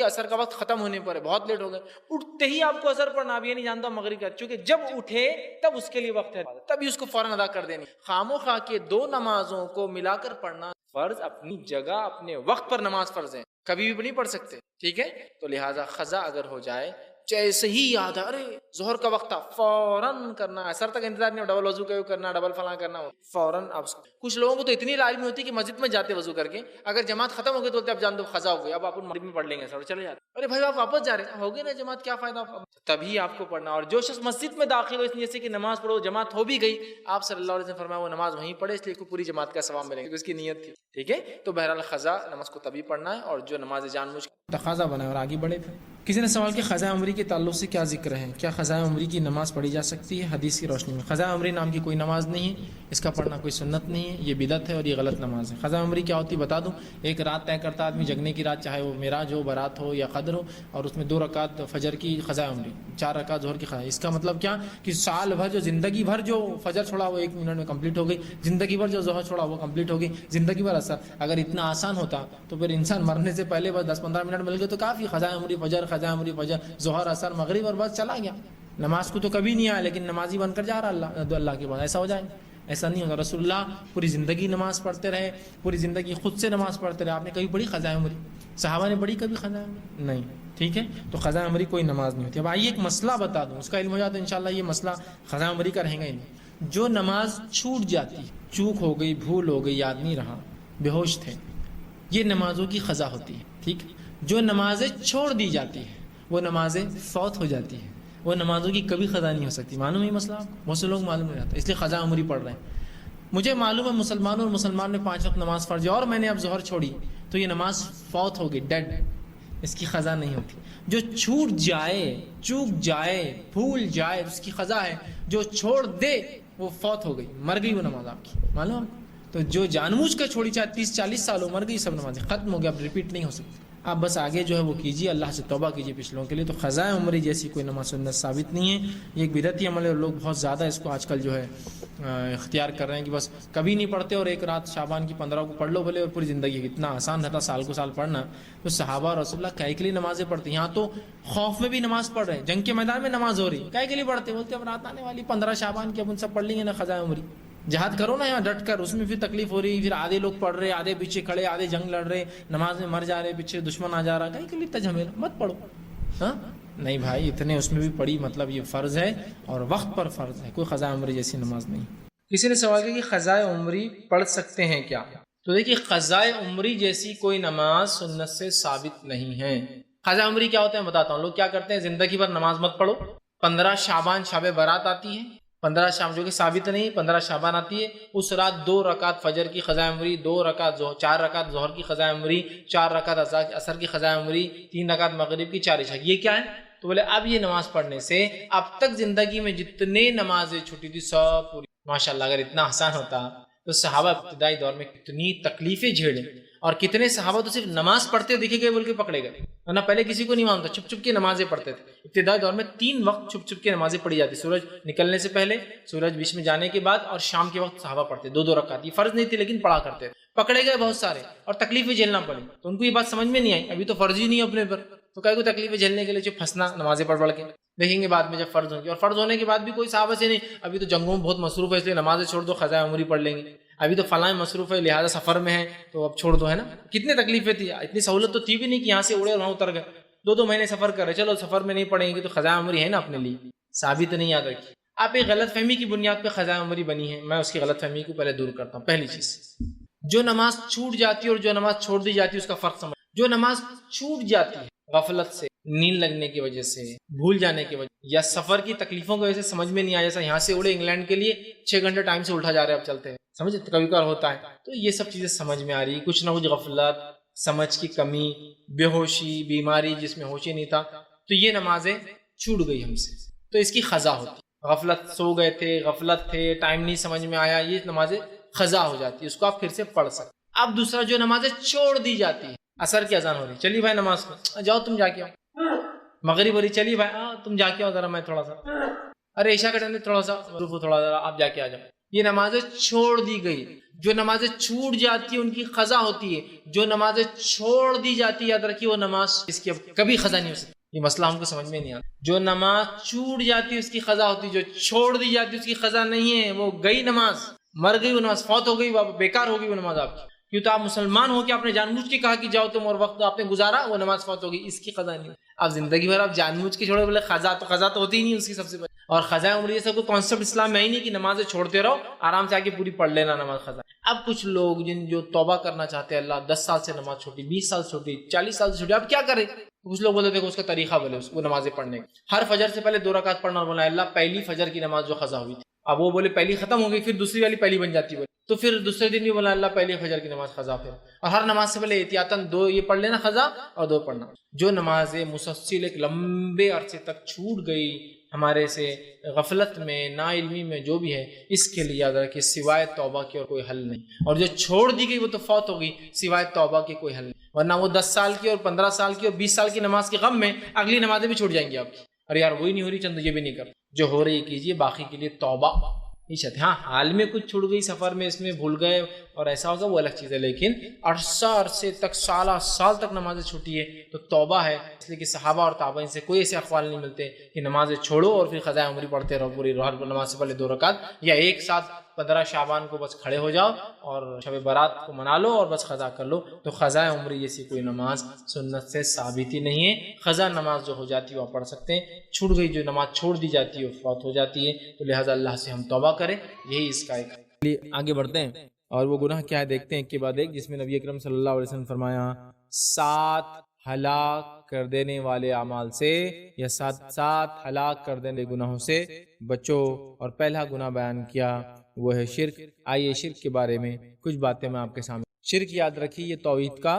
اثر کا وقت ختم ہونے پر ہے، بہت لیٹ ہو گئے، اٹھتے ہی آپ کو اثر پڑھنا، اب یہ نہیں جانتا مغرب کا، چونکہ جب اٹھے تب اس کے لیے وقت ہے، تبھی اس کو فوراً ادا کر دینی۔ خام و خواہ کے دو نمازوں کو ملا کر پڑھنا فرض، اپنی جگہ اپنے وقت پر نماز فرض ہے، کبھی بھی نہیں پڑھ سکتے، ٹھیک ہے؟ تو لہٰذا قضا اگر ہو جائے، جیسے ہی یاد ہے ارے ظہر کا وقت تھا، فوراً کرنا ہے، اثر تک انتظار نہیں، ڈبل وضو کرنا، ڈبل فلاں کرنا، فوراً اب کچھ لوگوں کو تو اتنی لازمی ہوتی ہے کہ مسجد میں جاتے وضو کر کے، اگر جماعت ختم ہو گئی تو اب جان دو قضا ہو گئی، اب آپ مغرب میں پڑھ لیں گے، سر چلے جاتے، ارے بھائی آپ واپس جا رہے ہیں، ہو گئی نا جماعت، کیا فائدہ، تبھی آپ کو پڑھنا۔ اور جو شخص مسجد میں داخل ہو اس نیت سے کہ نماز پڑھو، جماعت ہو بھی گئی، آپ صلی اللہ علیہ وسلم فرمایا وہ نماز وہیں پڑھے، اس لیے پوری جماعت کا ثواب ملے گا، اس کی نیت تھی، ٹھیک ہے؟ تو بہرحال قضا نماز کو تبھی پڑھنا ہے، اور جو نماز جان بوجھ تقاضا بنا اور آگے بڑھے۔ پھر کسی نے سوال کیا قضاء عمری کے تعلق سے کیا ذکر ہے، کیا قضاء عمری کی نماز پڑھی جا سکتی ہے حدیث کی روشنی میں؟ قضاء عمری نام کی کوئی نماز نہیں ہے، اس کا پڑھنا کوئی سنت نہیں ہے، یہ بدعت ہے اور یہ غلط نماز ہے۔ قضاء عمری کیا ہوتی ہے بتا دوں، ایک رات طے کرتا آدمی، جگنے کی رات، چاہے وہ معراج ہو، برات ہو یا قدر ہو، اور اس میں 2 رکعت فجر کی قضاء عمری، 4 رکعت ظہر کی قضاء۔ اس کا مطلب کیا کہ سال بھر جو زندگی بھر جو فجر چھوڑا وہ 1 منٹ میں کمپلیٹ ہو گئی، زندگی بھر جو ظہر چھوڑا وہ کمپلیٹ ہو گئی، زندگی بھر اثر۔ اگر اتنا آسان ہوتا تو پھر انسان مرنے سے پہلے بس 10-15 منٹ مل گئے تو کافی، قضاء عمری فجر، قضاء عمری فجر، ظہر، اثر، مغرب، اور بس چلا گیا۔ نماز کو تو کبھی نہیں آیا لیکن نمازی بن کر جا رہا اللہ کے بعد، ایسا ہو جائے؟ ایسا نہیں ہوگا۔ رسول اللہ پوری زندگی نماز پڑھتے رہے، پوری زندگی خود سے نماز پڑھتے رہے۔ آپ نے کبھی پڑھی قضاء عمری؟ صحابہ نے پڑھی کبھی قضاء عمری؟ نہیں، ٹھیک ہے؟ تو قضاء عمری کوئی نماز نہیں ہوتی۔ اب آئیے ایک مسئلہ بتا دوں، اس کا علم ہو جاتا ہے انشاءاللہ، یہ مسئلہ قضاء عمری کا رہے گا ہی نہیں۔ جو نماز چھوٹ جاتی، چوک ہو گئی، بھول ہو گئی، یاد نہیں رہا، بے ہوش تھے، یہ نمازوں کی قضا ہوتی ہے، ٹھیک؟ جو نمازیں چھوڑ دی جاتی ہیں وہ نمازیں فوت ہو جاتی ہیں، وہ نمازوں کی کبھی قضا نہیں ہو سکتی۔ معلوم ہے یہ مسئلہ آپ کو؟ بہت سے لوگ معلوم نہیں رہتا، اس لیے قضاء عمری پڑھ رہے ہیں۔ مجھے معلوم ہے مسلمانوں اور مسلمان میں 5 وقت نماز فرض ہے، اور میں نے اب ظہر چھوڑی تو یہ نماز فوت ہو گئی، ڈیڈ، اس کی قضا نہیں ہوتی۔ جو چھوٹ جائے، چوک جائے، بھول جائے، اس کی قضا ہے، جو چھوڑ دے وہ فوت ہو گئی، مر گئی وہ نماز آپ کی، معلوم ہے آپ کو؟ تو جو جان بوجھ کر چھوڑی، چاہے 30-40 سال ہو، مر گئی سب نمازیں، ختم ہو گیا، اب ریپیٹ نہیں ہو سکتی۔ آپ بس آگے جو ہے وہ کیجیے، اللہ سے توبہ کیجیے پچھلوں کے لیے۔ تو قضاء عمری جیسی کوئی نماز سنت ثابت نہیں ہے، یہ ایک بدعتی عمل ہے، اور لوگ بہت زیادہ اس کو آج کل جو ہے اختیار کر رہے ہیں کہ بس کبھی نہیں پڑھتے، اور ایک رات شعبان کی 15 کو پڑھ لو بھلے، اور پوری زندگی اتنا آسان رہتا سال کو سال پڑھنا۔ تو صحابہ رسول اللہ کائے کے لیے نمازیں پڑھتے؟ یہاں تو خوف میں بھی نماز پڑھ رہے ہیں، جنگ کے میدان میں نماز ہو رہی، کائے کے لیے پڑھتے؟ بولتے اب رات آنے والی 15 شعبان کی، اب ان سب پڑھ لیں گے نا قضاء عمری۔ جہاد کرو نا یہاں ڈٹ کر، اس میں پھر تکلیف ہو رہی، پھر آدھے لوگ پڑھ رہے، آدھے پیچھے کھڑے، آدھے جنگ لڑ رہے، نماز میں مر جا رہے، پیچھے دشمن آ جا رہا، کہیں کے لیے اتنا جھمیلا، مت پڑھو۔ ہاں نہیں بھائی، اتنے اس میں بھی پڑھی، مطلب یہ فرض ہے اور وقت پر فرض ہے، کوئی قضاء عمری جیسی نماز نہیں۔ کسی نے سوال کیا کہ قضاء عمری پڑھ سکتے ہیں کیا؟ تو دیکھیے قضاء عمری جیسی کوئی نماز سنت سے ثابت نہیں ہے۔ قضاء عمری کیا ہوتا ہے بتاتا ہوں۔ لوگ کیا کرتے ہیں، زندگی بھر نماز مت پڑھو، 15 شعبان شب برات آتی ہے، 15 شعبان جو کہ ثابت نہیں، 15 شعبان آتی ہے، اس رات 2 رکعت فجر کی قضاء عمری، 2 رکعت 4 رکعت ظہر کی قضاء عمری، 4 رکعت عصر کی قضاء عمری، 3 رکعت مغرب کی، 4 عشاء۔ یہ کیا ہے؟ تو بولے اب یہ نماز پڑھنے سے اب تک زندگی میں جتنے نمازیں چھوٹی تھی سب پوری۔ ماشاءاللہ اگر اتنا آسان ہوتا تو صحابہ ابتدائی دور میں کتنی تکلیفیں جھیلیں، اور کتنے صحابہ تو صرف نماز پڑھتے دیکھے گئے بول کے پکڑے گئے، ورنہ پہلے کسی کو نہیں مانتا، چھپ چھپ کے نمازیں پڑھتے تھے۔ ابتدائی دور میں 3 وقت چھپ چھپ کے نمازیں پڑھی جاتی، سورج نکلنے سے پہلے، سورج بیچ میں جانے کے بعد، اور شام کے وقت صحابہ پڑھتے 2 رکعت۔ یہ فرض نہیں تھی لیکن پڑھا کرتے تھے، پکڑے گئے بہت سارے اور تکلیفیں جھیلنا پڑی، تو ان کو یہ بات سمجھ میں نہیں آئی، ابھی تو فرض ہی نہیں اپنے پر، تو کئی کو تکلیفیں جھیلنے کے لیے چپ پھنسنا، نمازیں پڑھ کے دیکھیں گے بعد میں جب فرض ہوں گی، اور فرض ہونے کے بعد بھی کوئی صحابہ سے نہیں ابھی تو جنگوں میں بہت مصروف ہے اس لیے نمازیں چھوڑ دو، قضاء عمری پڑھ لیں گے، ابھی تو فلاں مصروف ہے لہٰذا سفر میں ہے تو اب چھوڑ دو، ہے نا؟ کتنے تکلیفیں تھی، اتنی سہولت تو تھی بھی نہیں کہ یہاں سے اڑے اور وہاں اتر گئے، 2 مہینے سفر کر رہے، چلو سفر میں نہیں پڑھیں گے تو قضاء عمری ہے نا اپنے لیے، ثابت نہیں یاد رکھیے۔ آپ ایک غلط فہمی کی بنیاد پہ قضاء عمری بنی ہے، میں اس کی غلط فہمی کو پہلے دور کرتا ہوں۔ پہلی چیز، جو نماز چھوٹ جاتی ہے اور جو نماز چھوڑ دی جاتی ہے اس کا فرق سمجھ۔ جو نماز چھوٹ جاتی ہے غفلت سے، نیند لگنے کی وجہ سے، بھول جانے کی وجہ یا سفر کی تکلیفوں کی وجہ سے سمجھ میں نہیں آیا، جیسا یہاں سے اڑے انگلینڈ کے لیے 6 گھنٹے ٹائم سے اٹھا جا رہے ہیں، اب چلتے ہیں، سمجھے کبھی کبھار ہوتا ہے، تو یہ سب چیزیں سمجھ میں آ رہی، کچھ نہ کچھ غفلت، سمجھ کی کمی، بے ہوشی، بیماری جس میں ہوش ہی نہیں تھا، تو یہ نمازیں چھوٹ گئی ہم سے، تو اس کی قضا ہوتی، غفلت سو گئے تھے، غفلت تھے، ٹائم نہیں سمجھ میں آیا، یہ نمازیں قضا ہو جاتی ہے، اس کو آپ پھر سے پڑھ سکتے۔ اب دوسرا، جو نمازیں چھوڑ دی جاتی ہیں، عصر کی اذان ہو رہی، چلیے بھائی نماز کو جاؤ تم جا کے آؤ، مغرب ہو رہی، چلیے بھائی تم جا کے آؤ ذرا، میں تھوڑا سا، ارے عشاء کا ٹائم تھوڑا سا آپ جا کے آ جاؤ، یہ نمازیں چھوڑ دی گئی۔ جو نمازیں چھوٹ جاتی ہیں ان کی قضا ہوتی ہے، جو نمازیں چھوڑ دی جاتی ہے یاد رکھیے وہ نماز اس کی اب کبھی قضا نہیں ہو سکتی. یہ مسئلہ ہم کو سمجھ میں نہیں آتا. جو نماز چھوٹ جاتی ہے اس کی قضا ہوتی ہے، جو چھوڑ دی جاتی ہے اس کی قضا نہیں ہے. وہ گئی نماز، مر گئی وہ نماز، فوت ہو گئی، بیکار ہو گئی وہ نماز آپ کی. کیوں تو آپ مسلمان ہو کہ آپ نے جان بوجھ کے کہا کہ جاؤ تم، اور وقت آپ نے گزارا، وہ نماز فوت ہو گئی، اس کی قضا نہیں. آپ زندگی بھر آپ جان بوجھ کے چھوڑے، بولے قضا تو ہوتی ہی نہیں اس کی سب سے بڑی. اور قضاء عمر جیسا کوئی کانسیپٹ اسلام میں ہی نہیں کہ نمازیں چھوڑتے رہو، آرام سے آگے پوری پڑھ لینا نماز قضا. اب کچھ لوگ جو توبہ کرنا چاہتے ہیں، اللہ 10 سال سے نماز چھوٹی، 20 سال سے چھوٹی، 40 سال سے چھوٹی، اب کیا کرے؟ کچھ لوگ بولتے دیکھو اس کا طریقہ بولے وہ نمازیں پڑھنے کا. ہر فجر سے پہلے 2 رکعت پڑھنا، اور بولا اللہ پہلی فجر کی نماز جو قضا ہوئی تھی، اب وہ بولے پہلی ختم ہو گئی، پھر دوسری والی پہلی بن جاتی ہے، تو پھر دوسرے دن بھی بولا اللہ پہلی فجر کی نماز قضا. پھر اور ہر نماز سے پہلے احتیاطاً 2 یہ پڑھ لینا قضا اور 2 پڑھنا. جو نمازیں مسلسل ایک لمبے عرصے تک چھوٹ گئی ہمارے سے، غفلت میں، نا علمی میں، جو بھی ہے، اس کے لیے یاد رکھیے سوائے توبہ کے اور کوئی حل نہیں. اور جو چھوڑ دی گئی وہ تو فوت ہو گئی، سوائے توبہ کے کوئی حل نہیں. ورنہ وہ 10 سال کی اور 15 سال کی اور 20 سال کی نماز کے غم میں اگلی نمازیں بھی چھوٹ جائیں گی آپ کی. ارے یار وہی نہیں ہو رہی، چند یہ بھی نہیں کر. جو ہو رہی کیجیے، باقی کے لیے توبہ نہیں چاہتے. ہاں حال میں کچھ چھوٹ گئی، سفر میں اس میں بھول گئے اور ایسا ہوگا، وہ الگ چیز ہے. لیکن عرصے تک، سال تک نمازیں چھوٹی ہے تو توبہ ہے. اس لیے کہ صحابہ اور تابعین سے کوئی ایسے اقوال نہیں ملتے کہ نمازیں چھوڑو اور پھر قضاء عمری پڑھتے رہو پوری ہر نماز سے پہلے 2 رکعت، یا ایک ساتھ 15 شعبان کو بس کھڑے ہو جاؤ اور شب برات کو منا لو اور بس قضا کر لو. تو قضاء عمری جیسی کوئی نماز سنت سے ثابت ہی نہیں ہے. قضا نماز جو ہو جاتی ہے وہ پڑھ سکتے ہیں، چھوٹ گئی جو نماز چھوڑ دی جاتی ہے وہ فوت ہو جاتی ہے. تو لہٰذا اللہ سے ہم توبہ کریں، یہی اس کا ایک. آگے بڑھتے ہیں اور وہ گناہ کیا ہے دیکھتے ہیں ایک کے بعد ایک، جس میں نبی اکرم صلی اللہ علیہ وسلم فرمایا 7 ہلاک کر دینے والے اعمال سے، یا 7 ہلاک کر دینے گناہوں سے بچو. اور پہلا گناہ بیان کیا وہ ہے شرک. آئیے شرک کے بارے میں کچھ باتیں میں آپ کے سامنے. شرک یاد رکھیے یہ توحید کا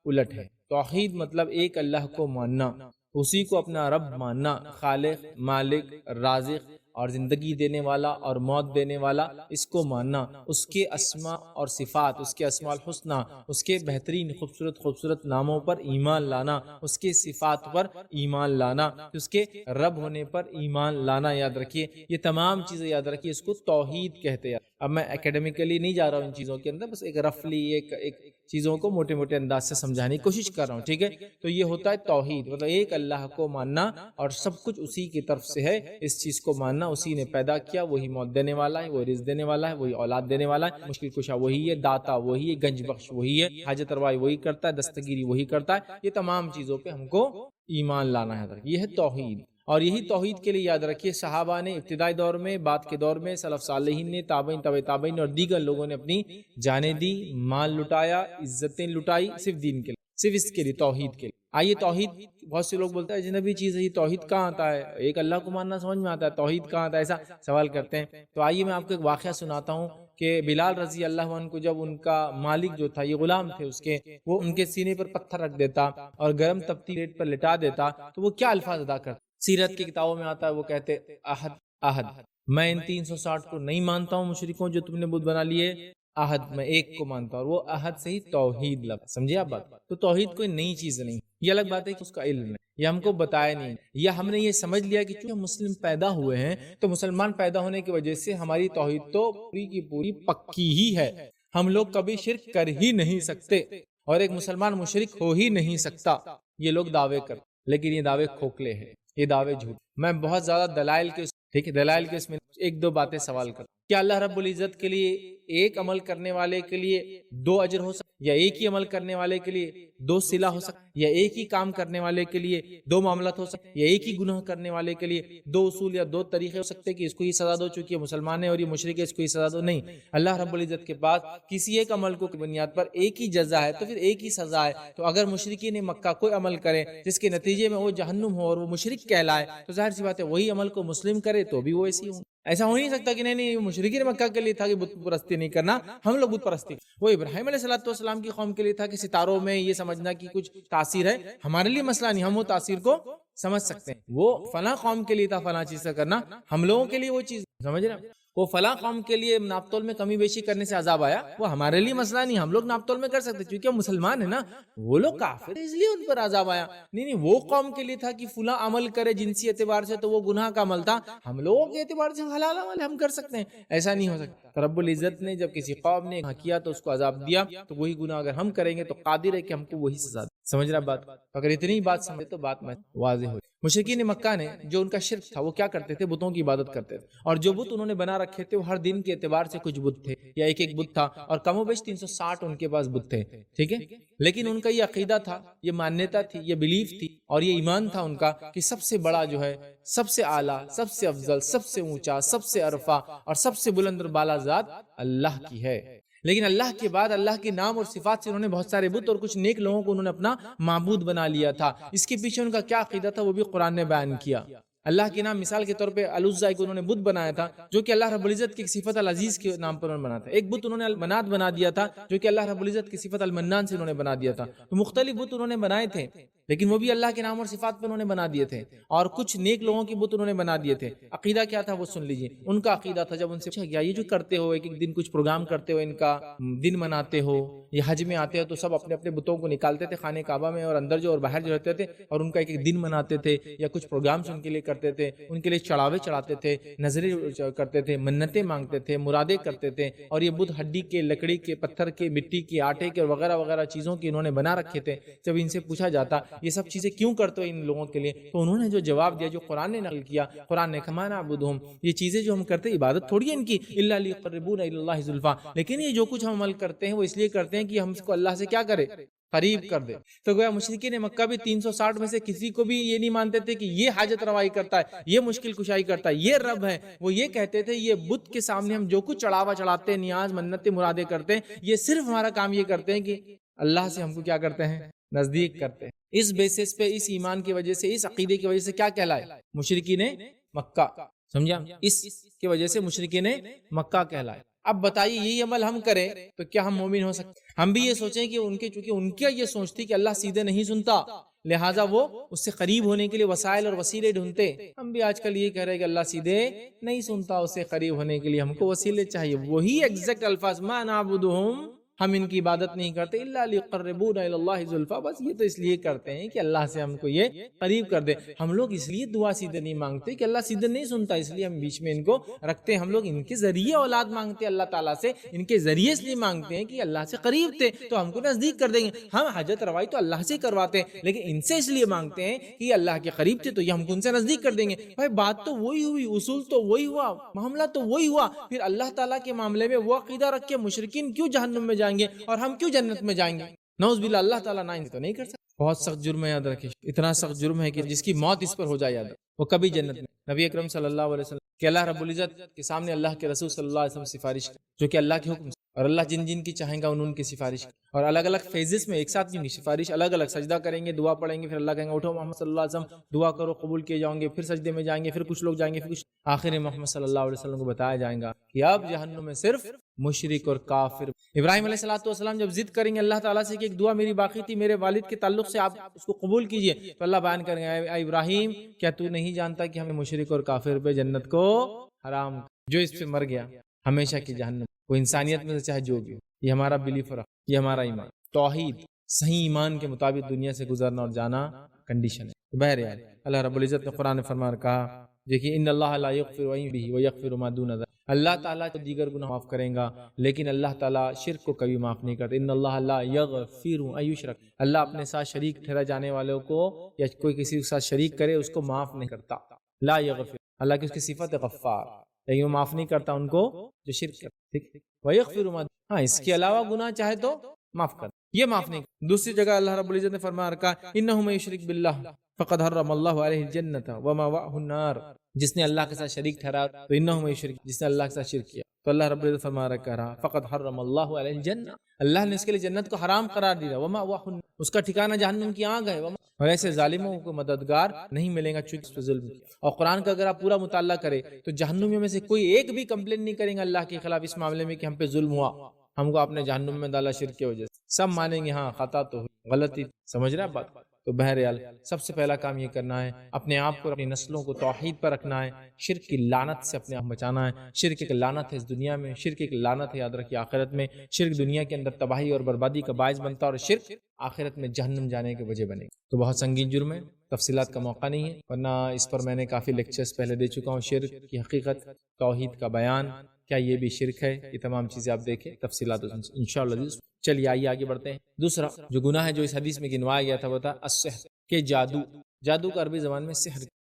الٹ ہے. توحید مطلب ایک اللہ کو ماننا، اسی کو اپنا رب ماننا، خالق، مالک، رازق اور زندگی دینے والا اور موت دینے والا، اس کو ماننا. اس کے اسماء اور صفات، اس کے اسماء الحسنہ، اس کے بہترین خوبصورت ناموں پر ایمان لانا، اس کے صفات پر ایمان لانا، اس کے رب ہونے پر ایمان لانا. یاد رکھیے یہ تمام چیزیں یاد رکھیے، اس کو توحید کہتے ہیں. اب میں اکیڈمیکلی نہیں جا رہا ہوں ان چیزوں کے اندر، بس ایک رفلی ایک چیزوں کو موٹے موٹے انداز سے سمجھانے کی کوشش کر رہا ہوں، ٹھیک ہے. تو یہ ہوتا ہے توحید، مطلب ایک اللہ کو ماننا اور سب کچھ اسی کی طرف سے ہے. اس چیز کو ماننا اسی نے پیدا کیا، وہی موت دینے والا ہے، وہی رزق دینے والا ہے، وہی اولاد دینے والا ہے، مشکل کشا وہی ہے، داتا وہی ہے، گنج بخش وہی ہے، حاجت روائی وہی کرتا ہے، دستگیری وہی کرتا ہے. یہ تمام چیزوں پہ ہم کو ایمان لانا ہے، یہ ہے توحید. اور یہی توحید کے لیے یاد رکھیے صحابہ نے ابتدائی دور میں، بعد کے دور میں سلف صالحین نے، تابعین، تبع تابعین اور دیگر لوگوں نے اپنی جانیں دی، مال لٹایا، عزتیں لٹائی، صرف دین کے لیے، صرف اس کے لیے، توحید کے لیے. آئیے توحید، بہت سے لوگ بولتے ہیں اجنبی چیز ہے یہ، توحید کہاں آتا ہے؟ ایک اللہ کو ماننا سمجھ میں آتا ہے، توحید کہاں آتا ہے؟ ایسا سوال کرتے ہیں. تو آئیے میں آپ کو ایک واقعہ سناتا ہوں کہ بلال رضی اللہ عنہ کو جب ان کا مالک جو تھا، یہ غلام تھے اس کے، وہ ان کے سینے پر پتھر رکھ دیتا اور گرم تپتی ریت پر لٹا دیتا، تو وہ کیا الفاظ ادا کرتا. سیرت کی کتابوں میں آتا ہے، وہ کہتے احد احد، میں ان 360 کو نہیں مانتا ہوں مشرکوں جو تم نے بت بنا لیے، احد میں ایک کو مانتا ہوں. اور وہ احد سے ہی توحید لفظ، سمجھے آپ بات؟ تو توحید کوئی نئی چیز نہیں، یہ الگ بات ہے کہ اس کا علم ہے، یہ ہم کو بتایا نہیں، یا ہم نے یہ سمجھ لیا کہ چونکہ مسلم پیدا ہوئے ہیں تو مسلمان پیدا ہونے کی وجہ سے ہماری توحید تو پوری کی پوری پکی ہی ہے، ہم لوگ کبھی شرک کر ہی نہیں سکتے اور ایک مسلمان مشرک ہو ہی نہیں سکتا. یہ لوگ دعوے کرتے، لیکن یہ دعوے کھوکھلے ہیں، یہ دعوے جھوٹ. میں بہت زیادہ دلائل کے، ٹھیک ہے، دلائل کے اس میں 1-2 باتیں سوال کرتا. کیا اللہ رب العزت کے لیے ایک عمل کرنے والے کے لیے 2 اجر ہو سکتا، یا ایک ہی عمل کرنے والے کے لیے 2 صلہ ہو سکتا، یا ایک ہی کام کرنے والے کے لیے 2 معاملات ہو سکتے، یا ایک ہی گناہ کرنے والے کے لیے 2 اصول یا 2 طریقے ہو سکتے کہ اس کو یہ سزا دو چونکہ یہ مسلمان ہے اور یہ مشرک ہے اس کو یہ سزا دو؟ نہیں، اللہ رب العزت کے پاس کسی ایک عمل کو بنیاد پر ایک ہی جزا ہے، تو پھر ایک ہی سزا ہے. تو اگر مشرکین مکہ کوئی عمل کرے جس کے نتیجے میں وہ جہنم ہو اور وہ مشرک کہلائے، تو ظاہر سی بات ہے وہی عمل کو مسلم کرے تو بھی وہ ایسی ہوں. ایسا ہو نہیں سکتا کہ نہیں مشرکین مکہ کے لیے تھا کہ بت پرستی نہیں کرنا، ہم لوگ بت پرستی. وہ ابراہیم علیہ السلام کی قوم کے لیے تھا کہ ستاروں میں یہ سمجھنا کہ کچھ تاثیر ہے، ہمارے لیے مسئلہ نہیں، ہم وہ تاثیر کو سمجھ سکتے ہیں. وہ فلاں قوم کے لیے تھا فلاں چیز سے کرنا، ہم لوگوں کے لیے وہ چیز، سمجھ رہے ہیں؟ وہ فلاں قوم کے لیے ناپ تول میں کمی بیشی کرنے سے عذاب آیا، وہ ہمارے لیے مسئلہ نہیں، ہم لوگ ناپ تول میں کر سکتے کیونکہ ہم مسلمان ہیں نا، وہ لوگ کافر ہیں اس لیے ان پر عذاب آیا۔ نہیں وہ قوم کے لیے تھا کہ فلاں عمل کرے جنسی اعتبار سے تو وہ گناہ کا عمل تھا، ہم لوگوں کے اعتبار سے حلال عمل ہم کر سکتے ہیں، ایسا نہیں ہو سکتا۔ رب العزت نے جب کسی قوم نے کیا تو اس کو عذاب دیا، تو وہی گناہ اگر ہم کریں گے تو قادر ہے کہ ہم کو وہی سزا دے۔ سمجھ رہا بات؟ اگر اتنی بات سمجھے تو بات میں واضح ہو۔ مشرکین مکہ نے جو ان کا شرک تھا وہ کیا کرتے تھے؟ بتوں کی عبادت کرتے تھے، اور جو بت انہوں نے بنا رکھے تھے وہ ہر دن کے اعتبار سے کچھ بت تھے یا ایک ایک بت تھا، اور کم و بیش 360 ان کے پاس بت تھے، ٹھیک ہے۔ لیکن ان کا یہ عقیدہ تھا، یہ مانیتا تھی، یہ بلیف تھی، اور یہ ایمان تھا ان کا کہ سب سے بڑا جو ہے، سب سے اعلیٰ، سب سے افضل، سب سے اونچا، سب سے عرفہ اور سب سے بلند اور بالا ذات اللہ کی ہے۔ لیکن اللہ کے بعد اللہ کے نام اور صفات سے انہوں نے بہت سارے بت اور کچھ نیک لوگوں کو انہوں نے اپنا معبود بنا لیا تھا۔ اس کے پیچھے ان کا کیا عقیدہ تھا وہ بھی قرآن نے بیان کیا۔ اللہ کے نام مثال کے طور پہ العزا کو انہوں نے بت بنایا تھا، جو کہ اللہ رب العزت کی صفت العزیز کے نام پر انہوں نے بنایا تھا۔ ایک بت انہوں نے المنات بنا دیا تھا، جو کہ اللہ رب العزت کی صفت المنان سے انہوں نے بنا دیا تھا۔ تو مختلف بت انہوں نے بنائے تھے، لیکن وہ بھی اللہ کے نام اور صفات پر انہوں نے بنا دیے تھے، اور کچھ نیک لوگوں کی بت انہوں نے بنا دیے تھے۔ عقیدہ کیا تھا وہ سن لیجیے۔ ان کا عقیدہ تھا، جب ان سے پوچھا گیا یہ جو کرتے ہو ایک ایک دن کچھ پروگرام کرتے ہو، ان کا دن مناتے ہو، یہ حج میں آتے ہو تو سب اپنے اپنے بتوں کو نکالتے تھے خانہ کعبہ میں، اور اندر جو اور باہر جو رہتے تھے، اور ان کا ایک ایک دن مناتے تھے یا کچھ پروگرامز ان کے لیے کرتے تھے، ان کے لیے چڑھاوے چڑھاتے تھے، نظریں کرتے تھے، منتیں مانگتے تھے، مرادیں کرتے تھے، اور یہ بت ہڈی کے، لکڑی کے، پتھر کے، مٹی کے، آٹے کے وغیرہ وغیرہ چیزوں کی انہوں نے بنا رکھے تھے۔ جب ان سے پوچھا جاتا یہ سب چیزیں کیوں کرتے ہو ان لوگوں کے لیے، تو انہوں نے جو جواب دیا، جو قرآن نے نقل کیا، قرآن نے کہا نعبدہم، یہ چیزیں جو ہم کرتے عبادت تھوڑی ہے ان کی، الا لیقربونا الی اللہ زلفا، لیکن یہ جو کچھ ہم عمل کرتے ہیں وہ اس لیے کرتے ہیں کہ ہم اس کو اللہ سے کیا کرے، قریب کر دے۔ تو گویا مشرکین مکہ بھی 360 میں سے کسی کو بھی یہ نہیں مانتے تھے کہ یہ حاجت روائی کرتا ہے، یہ مشکل کشائی کرتا ہے، یہ رب ہے۔ وہ یہ کہتے تھے یہ بت کے سامنے ہم جو کچھ چڑھاوا چڑھاتے ہیں، نیاز منتیں مرادیں کرتے ہیں، یہ صرف ہمارا کام یہ کرتے ہیں کہ اللہ سے ہم کو کیا کرتے ہیں، نزدیک کرتے ہیں۔ اس بیسس پہ، اس ایمان کی وجہ سے، اس عقیدے کی وجہ سے کیا کہلائے؟ مشرکین مکہ، سمجھا؟ اس کی وجہ سے مشرکین مکہ کہلائے۔ اب بتائیے یہی عمل ہم کریں تو کیا ہم مومن ہو سکتے؟ ہم بھی یہ سوچیں کہ چونکہ ان کی یہ سوچ تھی کہ اللہ سیدھے نہیں سنتا، لہٰذا وہ اس سے قریب ہونے کے لیے وسائل اور وسیلے ڈھونڈتے۔ ہم بھی آج کل یہ کہہ رہے ہیں کہ اللہ سیدھے نہیں سنتا، اس سے قریب ہونے کے لیے ہم کو وسیلے چاہیے۔ وہی ایگزیکٹ الفاظ، ما نعبدہم، ہم ان کی عبادت نہیں کرتے الا لیقربونا الی اللہ زلفا، بس یہ تو اس لیے کرتے ہیں کہ اللہ سے ہم کو یہ قریب کر دے۔ ہم لوگ اس لیے دعا سیدھے نہیں مانگتے کہ اللہ سیدھے نہیں سنتا، اس لیے ہم بیچ میں ان کو رکھتے ہیں۔ ہم لوگ ان کے ذریعے اولاد مانگتے ہیں اللہ تعالیٰ سے، ان کے ذریعے اس لیے مانگتے ہیں کہ اللہ سے قریب تھے تو ہم کو نزدیک کر دیں گے۔ ہم حاجت روائی تو اللہ سے کرواتے ہیں، لیکن ان سے اس لیے مانگتے ہیں کہ یہ اللہ کے قریب تھے تو یہ ہم کو ان سے نزدیک کر دیں گے۔ بھائی بات تو وہی ہوئی، اصول تو وہی ہوا، معاملہ تو وہی ہوا۔ پھر اللہ تعالیٰ کے معاملے میں وہ عقیدہ رکھ کے مشرکین کیوں جہنم میں جائیں گے اور ہم کیوں جنت میں جائیں گے؟ نعوذ باللہ، اللہ تعالیٰ نہ تو نہیں کر سکتا۔ بہت سخت جرم ہے، یاد رکھیں، اتنا سخت جرم ہے کہ جس کی موت اس پر ہو جائے، یاد وہ کبھی جنت میں۔ نبی اکرم صلی اللہ علیہ وسلم کہ اللہ رب العزت کے سامنے اللہ کے رسول صلی اللہ علیہ وسلم سفارش کریں، جو کہ اللہ کے حکم، اور اللہ جن جن کی چاہیں گا ان کی سفارش، اور الگ الگ فیزز میں ایک ساتھ نہیں، سفارش الگ الگ، سجدہ کریں گے، دعا پڑھیں گے، پھر اللہ کہیں گے اٹھو محمد صلی اللہ علیہ وسلم دعا کرو، قبول کیے جاؤں گے، پھر سجدے میں جائیں گے، پھر کچھ لوگ جائیں گے، پھر کچھ، آخر محمد صلی اللہ علیہ وسلم کو بتایا جائے گا کہ اب جہنم میں صرف مشرک اور کافر۔ ابراہیم علیہ السلام جب ضد کریں گے اللہ تعالیٰ سے کہ ایک دعا میری باقی تھی میرے والد کے تعلق سے، آپ اس کو قبول کیجئے، تو اللہ بیان کریں گے اے ابراہیم، کیا تو نہیں جانتا کہ ہمیں مشرک اور کافر پہ جنت کو حرام، جو اس پہ مر گیا ہمیشہ کی جہنم، وہ انسانیت میں سے چاہے جو بھی ہو۔ یہ ہمارا بلیف رکھ، یہ ہمارا ایمان، توحید، صحیح ایمان کے مطابق دنیا سے گزرنا اور جانا کنڈیشن ہے۔ بہرحال اللہ رب العزت نے قرآن فرمان کہا، دیکھیے ان اللہ لا یغفر ویغفر ما دون ذلک، اللہ تعالیٰ تو دیگر گناہ معاف کریں گا، لیکن اللہ تعالیٰ شرک کو کبھی معاف نہیں کرتا۔ ان اللہ لا یغفر ان یشرک، اللہ اپنے ساتھ شریک ٹھہرا جانے والوں کو یا کوئی کسی کے ساتھ شریک کرے اس کو معاف نہیں کرتا۔ لا یغفر، اللہ کی اس کی صفت ہے غفار، لیکن وہ معاف نہیں کرتا ان کو جو شرک کرتے، ٹھیک۔ ویغفر ما، ہاں اس کے علاوہ گناہ چاہے تو معاف کر، یہ معاف نہیں کرتا۔ دوسری جگہ اللہ رب العزت نے فرمایا رکھا انہ من یشرک باللہ فقد حرم اللہ علیہ الجنۃ ومأواہ النار، جس نے اللہ کے ساتھ شریک ٹھہرا تو انہ من یشرک، جس نے اللہ کے ساتھ شرک کیا تو اللہ رب العزت فرما رہا فقد حرم اللہ علیہ الجنہ، اللہ نے اس کے لیے جنت کو حرام قرار دیا، ومأواہ النار، اس کا ٹھکانہ جہنم کی آگ ہے، اور ایسے ظالموں کو مددگار نہیں ملے گا چونکہ اس پہ ظلم کیا۔ اور قرآن کا اگر آپ پورا مطالعہ کریں تو جہنمیوں میں سے کوئی ایک بھی کمپلین نہیں کریں گے اللہ کے خلاف اس معاملے میں کہ ہم پہ ظلم ہوا، ہم کو اپنے جہنم میں ڈالا شرک کی وجہ سے، سب مانیں گے ہاں خطا تو ہوئی، غلطی، سمجھ رہے ہیں بات۔ تو بہرحال سب سے پہلا کام یہ کرنا ہے، اپنے آپ کو اپنی نسلوں کو توحید پر رکھنا ہے، شرک کی لعنت سے اپنے آپ بچانا ہے۔ شرک ایک لعنت ہے اس دنیا میں، شرک ایک لعنت ہے یاد رکھیے آخرت میں۔ شرک دنیا کے اندر تباہی اور بربادی کا باعث بنتا ہے، اور شرک آخرت میں جہنم جانے کی وجہ بنے گا۔ تو بہت سنگین جرم ہے، تفصیلات کا موقع نہیں ہے، ورنہ اس پر میں نے کافی لیکچرز پہلے دے چکا ہوں۔ شرک کی حقیقت، توحید کا بیان، کیا یہ بھی شرک ہے، یہ تمام چیزیں آپ دیکھیں تفصیلات انشاءاللہ۔ چلیے آئیے آگے بڑھتے ہیں۔ دوسرا جو گناہ ہے جو اس حدیث میں گنوایا گیا تھا وہ تھا السحر، کہ جادو۔ جادو کا عربی زبان میں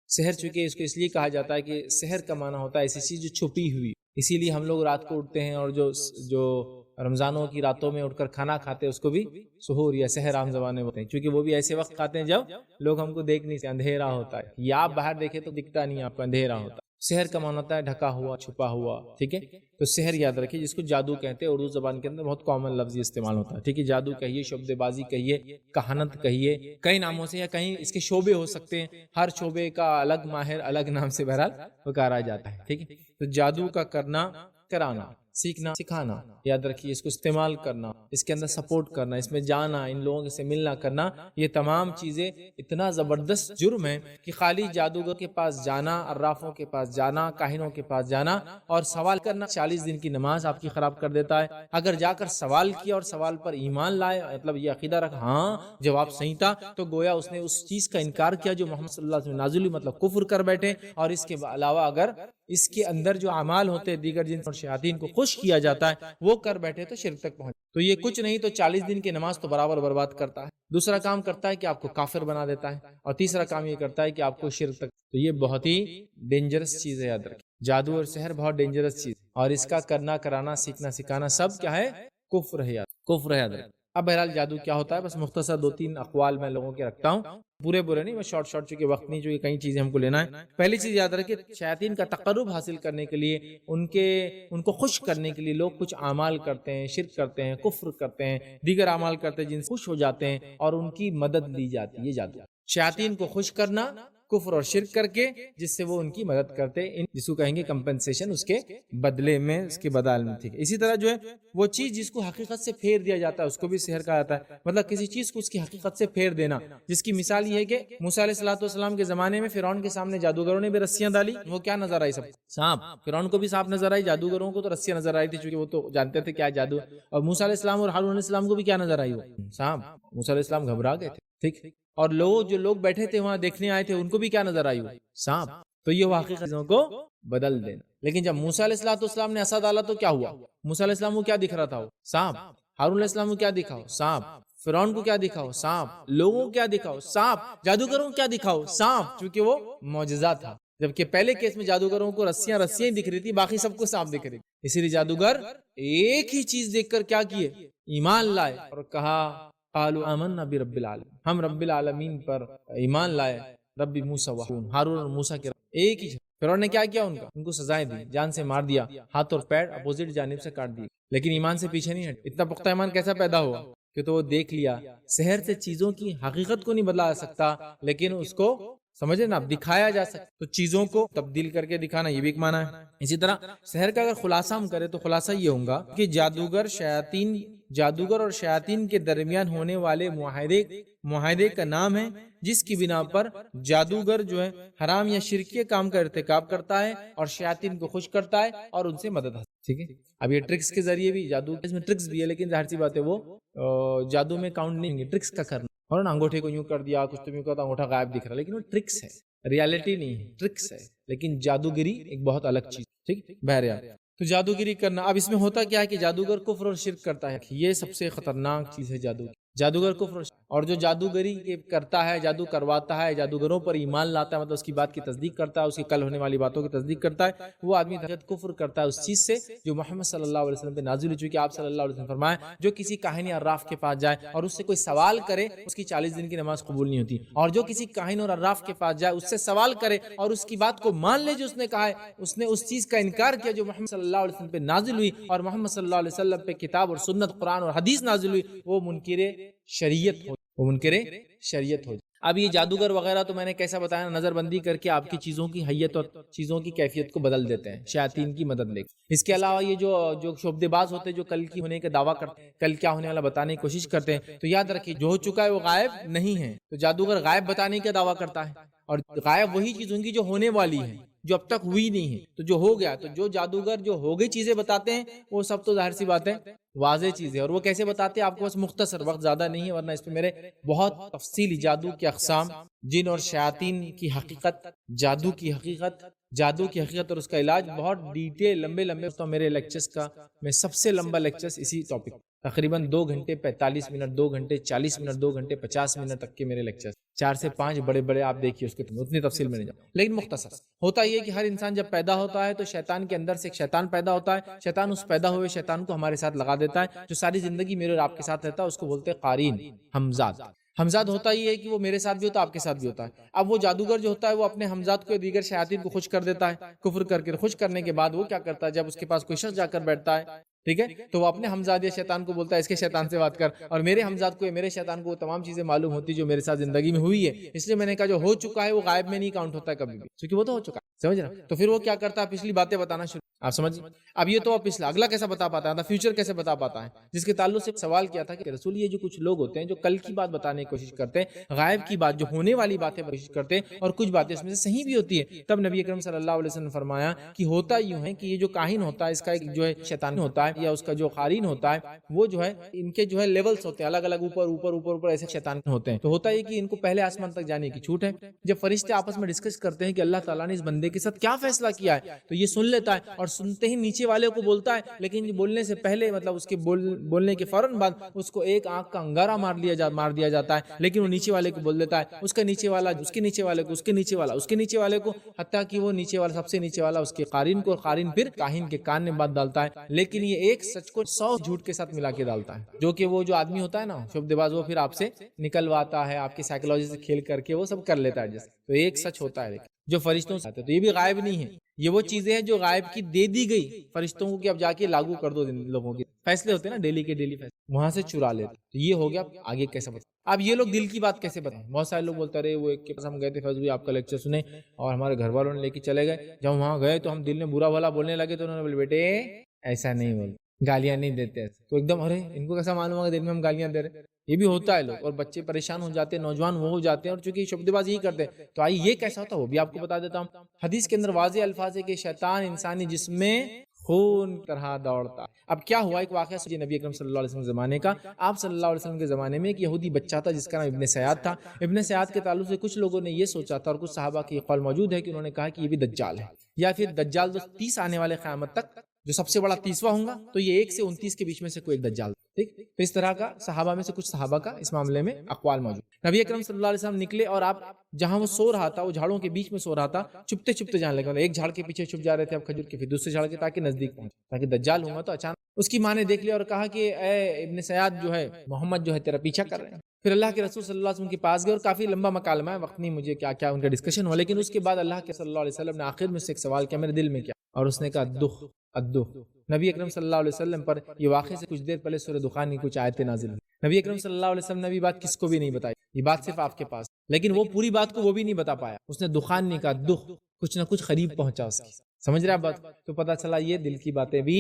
سحر چونکہ اس کو اس لیے کہا جاتا ہے کہ سحر کا معنی ہوتا ہے ایسی چیز جو چھپی ہوئی، اسی لیے ہم لوگ رات کو اٹھتے ہیں اور جو رمضانوں کی راتوں میں اٹھ کر کھانا کھاتے ہیں اس کو بھی سحور یا سحر عام زبان میں ہوتے ہیں، کیونکہ وہ بھی ایسے وقت کھاتے ہیں جب لوگ ہم کو دیکھ نہیں سکتے، اندھیرا ہوتا ہے، یا آپ باہر دیکھیں تو دکھتا نہیں، آپ کو اندھیرا ہوتا ہے۔ سحر کا معنی ہوتا ہے ڈھکا ہوا، چھپا ہوا، ٹھیک ہے۔ تو سحر یاد رکھیے، جس کو جادو کہتے ہیں، اردو زبان کے اندر بہت کامن لفظ یہ استعمال ہوتا ہے، ٹھیک ہے۔ جادو کہیے، شعبدے بازی کہیے، کہانت کہیے، کئی ناموں سے، یا کہیں اس کے شعبے ہو سکتے ہیں، ہر شعبے کا الگ ماہر الگ نام سے بہرحال پکارا جاتا ہے، ٹھیک ہے۔ تو جادو کا کرنا، کرانا، سیکھنا، سکھانا، یاد رکھیے، اس کو استعمال کرنا، اس کے اندر سپورٹ کرنا، اس میں جانا، ان لوگوں سے ملنا کرنا، یہ تمام چیزیں اتنا زبردست جرم ہے کہ خالی جادوگر کے پاس جانا، عرافوں کے پاس جانا، کاہنوں کے پاس جانا اور سوال کرنا 40 دن کی نماز آپ کی خراب کر دیتا ہے۔ اگر جا کر سوال کیا اور سوال پر ایمان لائے، مطلب یہ عقیدہ رکھا ہاں جواب صحیح تھا، تو گویا اس نے اس چیز کا انکار کیا جو محمد صلی اللہ علیہ وسلم نازل ہوئی، مطلب کفر کر بیٹھے۔ اور اس کے علاوہ اگر اس کے اندر جو اعمال ہوتے ہیں دیگر جن اور شیاطین کو خوش کیا جاتا ہے وہ کر بیٹھے تو شرک تک پہنچ، تو یہ کچھ نہیں تو 40 دن کی نماز تو برابر برباد کرتا ہے۔ دوسرا کام کرتا ہے کہ آپ کو کافر بنا دیتا ہے، اور تیسرا کام یہ کرتا ہے کہ آپ کو شرک تک، تو یہ بہت ہی ڈینجرس چیز ہے، یاد رکھیں۔ جادو اور سحر بہت ڈینجرس چیز، اور اس کا کرنا، کرانا، سیکھنا، سکھانا سب کیا ہے؟ کفر ہے، کفر ہے، یاد رکھیں۔ اب بہرحال جادو کیا ہوتا ہے، بس مختصر 2-3 اقوال میں لوگوں کے رکھتا ہوں، پورے نہیں، میں شارٹ چونکہ وقت نہیں، چونکہ کئی چیزیں ہم کو لینا ہے۔ پہلی چیز یاد رکھیں، شیاطین کا تقرب حاصل کرنے کے لیے، ان کو خوش کرنے کے لیے لوگ کچھ اعمال کرتے ہیں، شرک کرتے ہیں، کفر کرتے ہیں، دیگر اعمال کرتے ہیں جن سے خوش ہو جاتے ہیں اور ان کی مدد لی جاتی ہے۔ جادو شیاطین کو خوش کرنا کفر اور شرک کر کے، جس سے وہ ان کی مدد کرتے ہیں، جس کو کہیں گے کمپنسیشن، اس کے بدلے میں، اس کے بدال میں، ٹھیک ہے۔ اسی طرح جو ہے وہ چیز جس کو حقیقت سے پھیر دیا جاتا ہے اس کو بھی سحر کہا جاتا ہے، مطلب کسی چیز کو اس کی حقیقت سے پھیر دینا، جس کی مثال یہ ہے کہ موسیٰ علیہ السلام کے زمانے میں فرعون کے سامنے جادوگروں نے بھی رسیاں ڈالی، وہ کیا نظر آئی؟ سب سانپ۔ فرعون کو بھی سانپ نظر آئی، جادوگروں کو تو رسیاں نظر آئی تھی، چونکہ وہ تو جانتے تھے کیا جادو۔ اور موسیٰ علیہ السلام اور ہارون علیہ السلام کو بھی کیا نظر آئی؟ وہ سانپ۔ موسیٰ علیہ السلام گھبرا گئے تھے، ٹھیک۔ اور جو لوگ بیٹھے تھے وہاں دیکھنے آئے تھے ان کو بھی کیا نظر آئی؟ سانپ۔ تو یہ واقعی چیزوں کو بدل دینا۔ لیکن جب موسیٰ علیہ السلام نے عصا ڈالا تو کیا ہوا؟ موسیٰ علیہ السلام کو کیا دکھ رہا تھا؟ سانپ۔ ہارون علیہ السلام کو کیا دکھا؟ سانپ۔ فرعون کو کیا دکھاؤ؟ سانپ۔ لوگوں کو کیا دکھاؤ؟ سانپ۔ جادوگروں کو کیا دکھاؤ؟ سانپ، کیونکہ وہ معجزہ تھا۔ جبکہ پہلے کیس میں جادوگروں کو رسیاں ہی دکھ رہی تھی، باقی سب کو سانپ دکھ رہی تھی۔ اسی لیے جادوگر ایک ہی چیز دیکھ کر کیا کیے؟ ایمان لائے اور کہا قالوا آمنا برب العالمین، ہم رب العالمین پر ایمان لائے، رب موسیٰ و ہارون اور موسیٰ کے رب ایک ہی۔ فرعون نے کیا کیا؟ ان کو سزائیں دی، جان سے مار دیا، ہاتھ اور پیر اپوزٹ جانب سے کاٹ دیے، لیکن ایمان سے پیچھے نہیں ہٹ۔ اتنا پختہ ایمان کیسا پیدا ہوا کہ تو وہ دیکھ لیا سحر سے چیزوں کی حقیقت کو نہیں بدلا سکتا، لیکن اس کو سمجھے نا دکھایا جا سکتا، تو چیزوں کو تبدیل کر کے دکھانا یہ بھی ایک معنی ہے۔ اسی طرح سحر کا اگر خلاصہ ہم کریں تو خلاصہ یہ ہوگا کہ جادوگر اور شیاطین کے درمیان ہونے والے معاہدے کا نام ہے، جس کی بنا پر جادوگر جو ہے حرام یا شرکی کام کا ارتکاب کرتا ہے اور شیاطین کو خوش کرتا ہے اور ان سے مدد حاصل، ٹھیک ہے۔ اب یہ ٹرکس کے ذریعے بھی، جادو اس میں ٹرکس بھی ہے، لیکن ظاہر سی بات ہے وہ جادو میں کاؤنٹ نہیں ہے، ٹرکس کا کرنا، اور انگوٹھے کو یوں کر دیا، کچھ تو یوں کرتا انگوٹھا غائب دکھ رہا، لیکن وہ ٹرکس ہے، ریالٹی نہیں ہے، ٹرکس ہے۔ لیکن جادوگری ایک بہت الگ چیز، ٹھیک۔ بہرحال تو جادوگری کرنا، اب اس میں ہوتا کیا ہے کہ جادوگر کفر اور شرک کرتا ہے، یہ سب سے خطرناک چیز ہے جادوگر کفر اور جو جادوگری کرتا ہے، جادو کرواتا ہے، جادوگروں پر ایمان لاتا ہے، مطلب اس کی بات کی تصدیق کرتا ہے، اس کی کل ہونے والی باتوں کی تصدیق کرتا ہے، وہ آدمی کفر کرتا ہے اس چیز سے جو محمد صلی اللہ علیہ وسلم پہ نازل ہو چکی ہے۔ آپ صلی اللہ علیہ وسلم فرمایا جو کسی کاہن یا عراف کے پاس جائے اور اس سے کوئی سوال کرے، اس کی 40 دن کی نماز قبول نہیں ہوتی، اور جو کسی کاہن اور عراف کے پاس جائے اس سے سوال کرے اور اس کی بات کو مان لے جو اس نے کہا ہے، اس نے اس چیز کا انکار کیا جو محمد صلی اللہ علیہ وسلم پہ نازل ہوئی اور محمد صلی اللہ علیہ وسلم پہ کتاب اور سنت، قرآن اور حدیث نازل ہوئی، وہ منکر شریعت ہو جائے۔ اب یہ جادوگر وغیرہ تو میں نے کیسا بتایا، نظر بندی کر کے آپ کی چیزوں کی حیت اور چیزوں کی کیفیت کو بدل دیتے ہیں شیاطین کی مدد لے کے۔ اس کے علاوہ یہ جو شعبدے باز ہوتے ہیں، جو کل کی ہونے کا دعویٰ کرتے ہیں، کل کیا ہونے والا بتانے کی کوشش کرتے ہیں، تو یاد رکھیے جو ہو چکا ہے وہ غائب نہیں ہے۔ تو جادوگر غائب بتانے کا دعویٰ کرتا ہے، اور غائب وہی چیز ہوں گی جو ہونے والی ہے، جو اب تک ہوئی نہیں ہے۔ تو جو ہو گیا، تو جو جادوگر جو ہو گئی چیزیں بتاتے ہیں وہ سب تو ظاہر سی بات ہے واضح چیزیں، اور وہ کیسے بتاتے ہیں آپ کو بس مختصر وقت زیادہ نہیں ہے، ورنہ اس پہ میرے بہت تفصیلی جادو کے اقسام، جن اور شیاطین کی حقیقت، جادو کی حقیقت اور اس کا علاج بہت ڈیٹیل لمبے تو میرے لیکچرز کا میں سب سے لمبا لیکچرز اسی ٹاپک، تقریباً 2 گھنٹے 45 منٹ، 2 گھنٹے 40 منٹ، 2 گھنٹے 50 منٹ تک کے میرے لیکچرز، 4 سے 5 بڑے آپ دیکھیے اس کے، اتنی تفصیل میں نہیں جاؤں، لیکن مختصر ہوتا یہ کہ ہر انسان جب پیدا ہوتا ہے تو شیطان کے اندر سے ایک شیطان پیدا ہوتا ہے، شیطان اس پیدا ہوئے شیطان کو ہمارے ساتھ لگا دیتا ہے، جو ساری زندگی میرے اور آپ کے ساتھ رہتا ہے، اس کو بولتے ہیں قارین، ہمزاد ہوتا یہ ہے کہ وہ میرے ساتھ بھی ہوتا ہے، آپ کے ساتھ بھی ہوتا ہے۔ اب وہ جادوگر جو ہوتا ہے وہ اپنے ہمزاد کو دیگر شیاطین کو خوش کر دیتا ہے، کفر کر کے خوش کرنے کے بعد وہ کیا کرتا ہے، جب اس کے پاس کوئی شخص جا کر بیٹھتا ہے، ٹھیک ہے، تو وہ اپنے ہمزاد یا شیطان کو بولتا ہے اس کے شیطان سے بات کر، اور میرے ہمزاد کو یا میرے شیطان کو وہ تمام چیزیں معلوم ہوتی جو میرے ساتھ زندگی میں ہوئی ہے۔ اس لیے میں نے کہا جو ہو چکا ہے وہ غائب میں نہیں کاؤنٹ ہوتا ہے کبھی بھی، کیونکہ وہ تو ہو چکا ہے، سمجھ رہا؟ تو پھر وہ کیا کرتا ہے، پچھلی باتیں بتانا شروع، آپ سمجھ۔ اب یہ تو پچھلا، اگلا کیسا بتا پاتا ہے، فیوچر کیسے بتا پاتا ہے، جس کے تعلق سے سوال کیا تھا کہ رسول یہ جو کچھ لوگ ہوتے ہیں جو کل کی بات بتانے کی کوشش کرتے ہیں، غائب کی بات جو ہونے والی باتیں کوشش کرتے ہیں، اور کچھ باتیں اس میں سے صحیح بھی ہوتی ہے، تب نبی اکرم صلی اللہ علیہ وسلم نے فرمایا کہ ہوتا یوں ہے کہ یہ جو کاہن ہوتا ہے، اس کا ایک جو ہے شیطان ہوتا ہے یا اس کا جو قارین ہوتا ہے، وہ جو ہے ان کے جو ہے لیولز ہوتے ہیں، الگ الگ اوپر ایسے شیطان ہوتے ہیں۔ تو ہوتا ہے کہ ان کو پہلے آسمان تک جانے کی چھوٹ ہے۔ جب فرشتے آپس میں ڈسکس کرتے ہیں کہ اللہ تعالیٰ نے اس بندے کے ساتھ کیا فیصلہ کیا ہے، تو یہ سن لیتا ہے اور سنتے ہی نیچے والے کو بولتا ہے، لیکن بولنے سے پہلے مطلب اس کے بولنے کے فوراً بعد اس کو ایک آنکھ کا انگارہ مار دیا جاتا ہے، لیکن وہ نیچے والے کو بول دیتا ہے، اس کا نیچے والا اس کے نیچے والے کو، اس کے نیچے والا اس کے نیچے والے کو، حتیٰ کہ وہ نیچے والا سب سے نیچے والا اس کے قارین کو، اور قارین پھر کاہن کے کان میں بات ڈالتا ہے، لیکن یہ ایک سچ کو 100 جھوٹ کے ساتھ ملا کے ڈالتا ہے، جو کہ وہ جو آدمی ہوتا ہے نا شبد باز، وہ پھر آپ سے نکلواتا ہے، آپ کی سائیکولوجی سے کھیل کر کے وہ سب کر لیتا ہے جیسے، تو ایک سچ ہوتا ہے جو فرشتوں سے آتا ہے، تو یہ بھی غائب نہیں ہے، یہ وہ چیزیں ہیں جو غائب کی دے دی گئی فرشتوں کو کہ اب جا کے لاگو کر دو، لوگوں کے فیصلے ہوتے ہیں نا ڈیلی کے ڈیلی فیصلے، وہاں سے چرا لیتے، تو یہ ہو گیا۔ آگے کیسے بتا، اب یہ لوگ دل کی بات کیسے بتائیں، بہت سارے لوگ بولتے رہے، وہ ایک کے پاس ہم گئے تھے، فیض بھائی آپ کا لیکچر سنے اور ہمارے گھر والوں نے لے کے چلے گئے، جب وہاں گئے تو ہم دل میں برا بھلا بولنے لگے، تو انہوں نے بولے بیٹے ایسا نہیں بول، گالیاں نہیں دیتے، تو ایک دم ارے ان کو کیسا معلوم ہوگا دل میں ہم گالیاں دے رہے، یہ بھی ہوتا ہے لوگ، اور بچے پریشان ہو جاتے ہیں، نوجوان وہ ہو جاتے ہیں، اور چونکہ شبد باز یہی کرتے ہیں، تو آئیے یہ کیسا ہوتا ہے وہ بھی آپ کو بتا دیتا ہوں۔ حدیث کے اندر واضح الفاظ ہے کہ شیطان انسانی جسم میں خون طرح دوڑتا۔ اب کیا ہوا، ایک واقعہ سنیے نبی اکرم صلی اللہ علیہ وسلم کے زمانے کا۔ آپ صلی اللہ علیہ وسلم کے زمانے میں ایک یہودی بچہ تھا جس کا نام ابن سیاد تھا۔ ابن سیاد کے تعلق سے کچھ لوگوں نے یہ سوچا تھا، اور کچھ صحابہ کی قول موجود ہے کہ انہوں نے کہا کہ یہ بھی دجال ہے، یا پھر دجال جو 30 آنے والے قیامت تک جو سب سے بڑا 30واں ہوں گا، تو یہ 1 سے 29 کے بیچ میں سے کوئی ایک دجال، ٹھیک۔ تو اس طرح کا صحابہ میں سے کچھ صحابہ کا اس معاملے میں اقوال موجود۔ نبی اکرم صلی اللہ علیہ وسلم نکلے، اور آپ جہاں وہ سو رہا تھا، وہ جھاڑوں کے بیچ میں سو رہا تھا، چپتے جانے لگے، ایک جھاڑ کے پیچھے چھپ جا رہے تھے اب کھجور کے، پھر دوسرے جھاڑ کے، تاکہ نزدیک پہنچے، تاکہ دجال ہوں گا تو اچانک۔ اس کی ماں نے دیکھ لیا اور کہا کہ اے ابن سیاد جو ہے، محمد جو ہے تیرا پیچھا کر رہے ہیں۔ پھر اللہ کے رسول صلی اللہ علیہ وسلم کے پاس گئے، اور کافی لمبا مکالمہ ہے، وقت نہیں مجھے کیا کیا ان کا ڈسکشن ہوا، لیکن اس کے بعد اللہ کے صلی اللہ علیہ وسلم نے آخر میں سے ایک سوال کیا میرے دل میں کیا، اور اس نے کہا الدخ۔ نبی اکرم صلی اللہ علیہ وسلم پر یہ واقعے سے کچھ دیر پہلے سورہ دخان کی کچھ آیتیں نازل ہوئی۔ نبی اکرم صلی اللہ علیہ وسلم نے بھی بات کس کو بھی نہیں بتائی، یہ بات صرف آپ کے پاس، لیکن وہ پوری بات کو وہ بھی نہیں بتا پایا، اس نے دخان نہیں کہا، دخ، کچھ نہ کچھ قریب پہنچا اس کی، سمجھ رہے آپ بات؟ تو پتہ چلا یہ دل کی باتیں بھی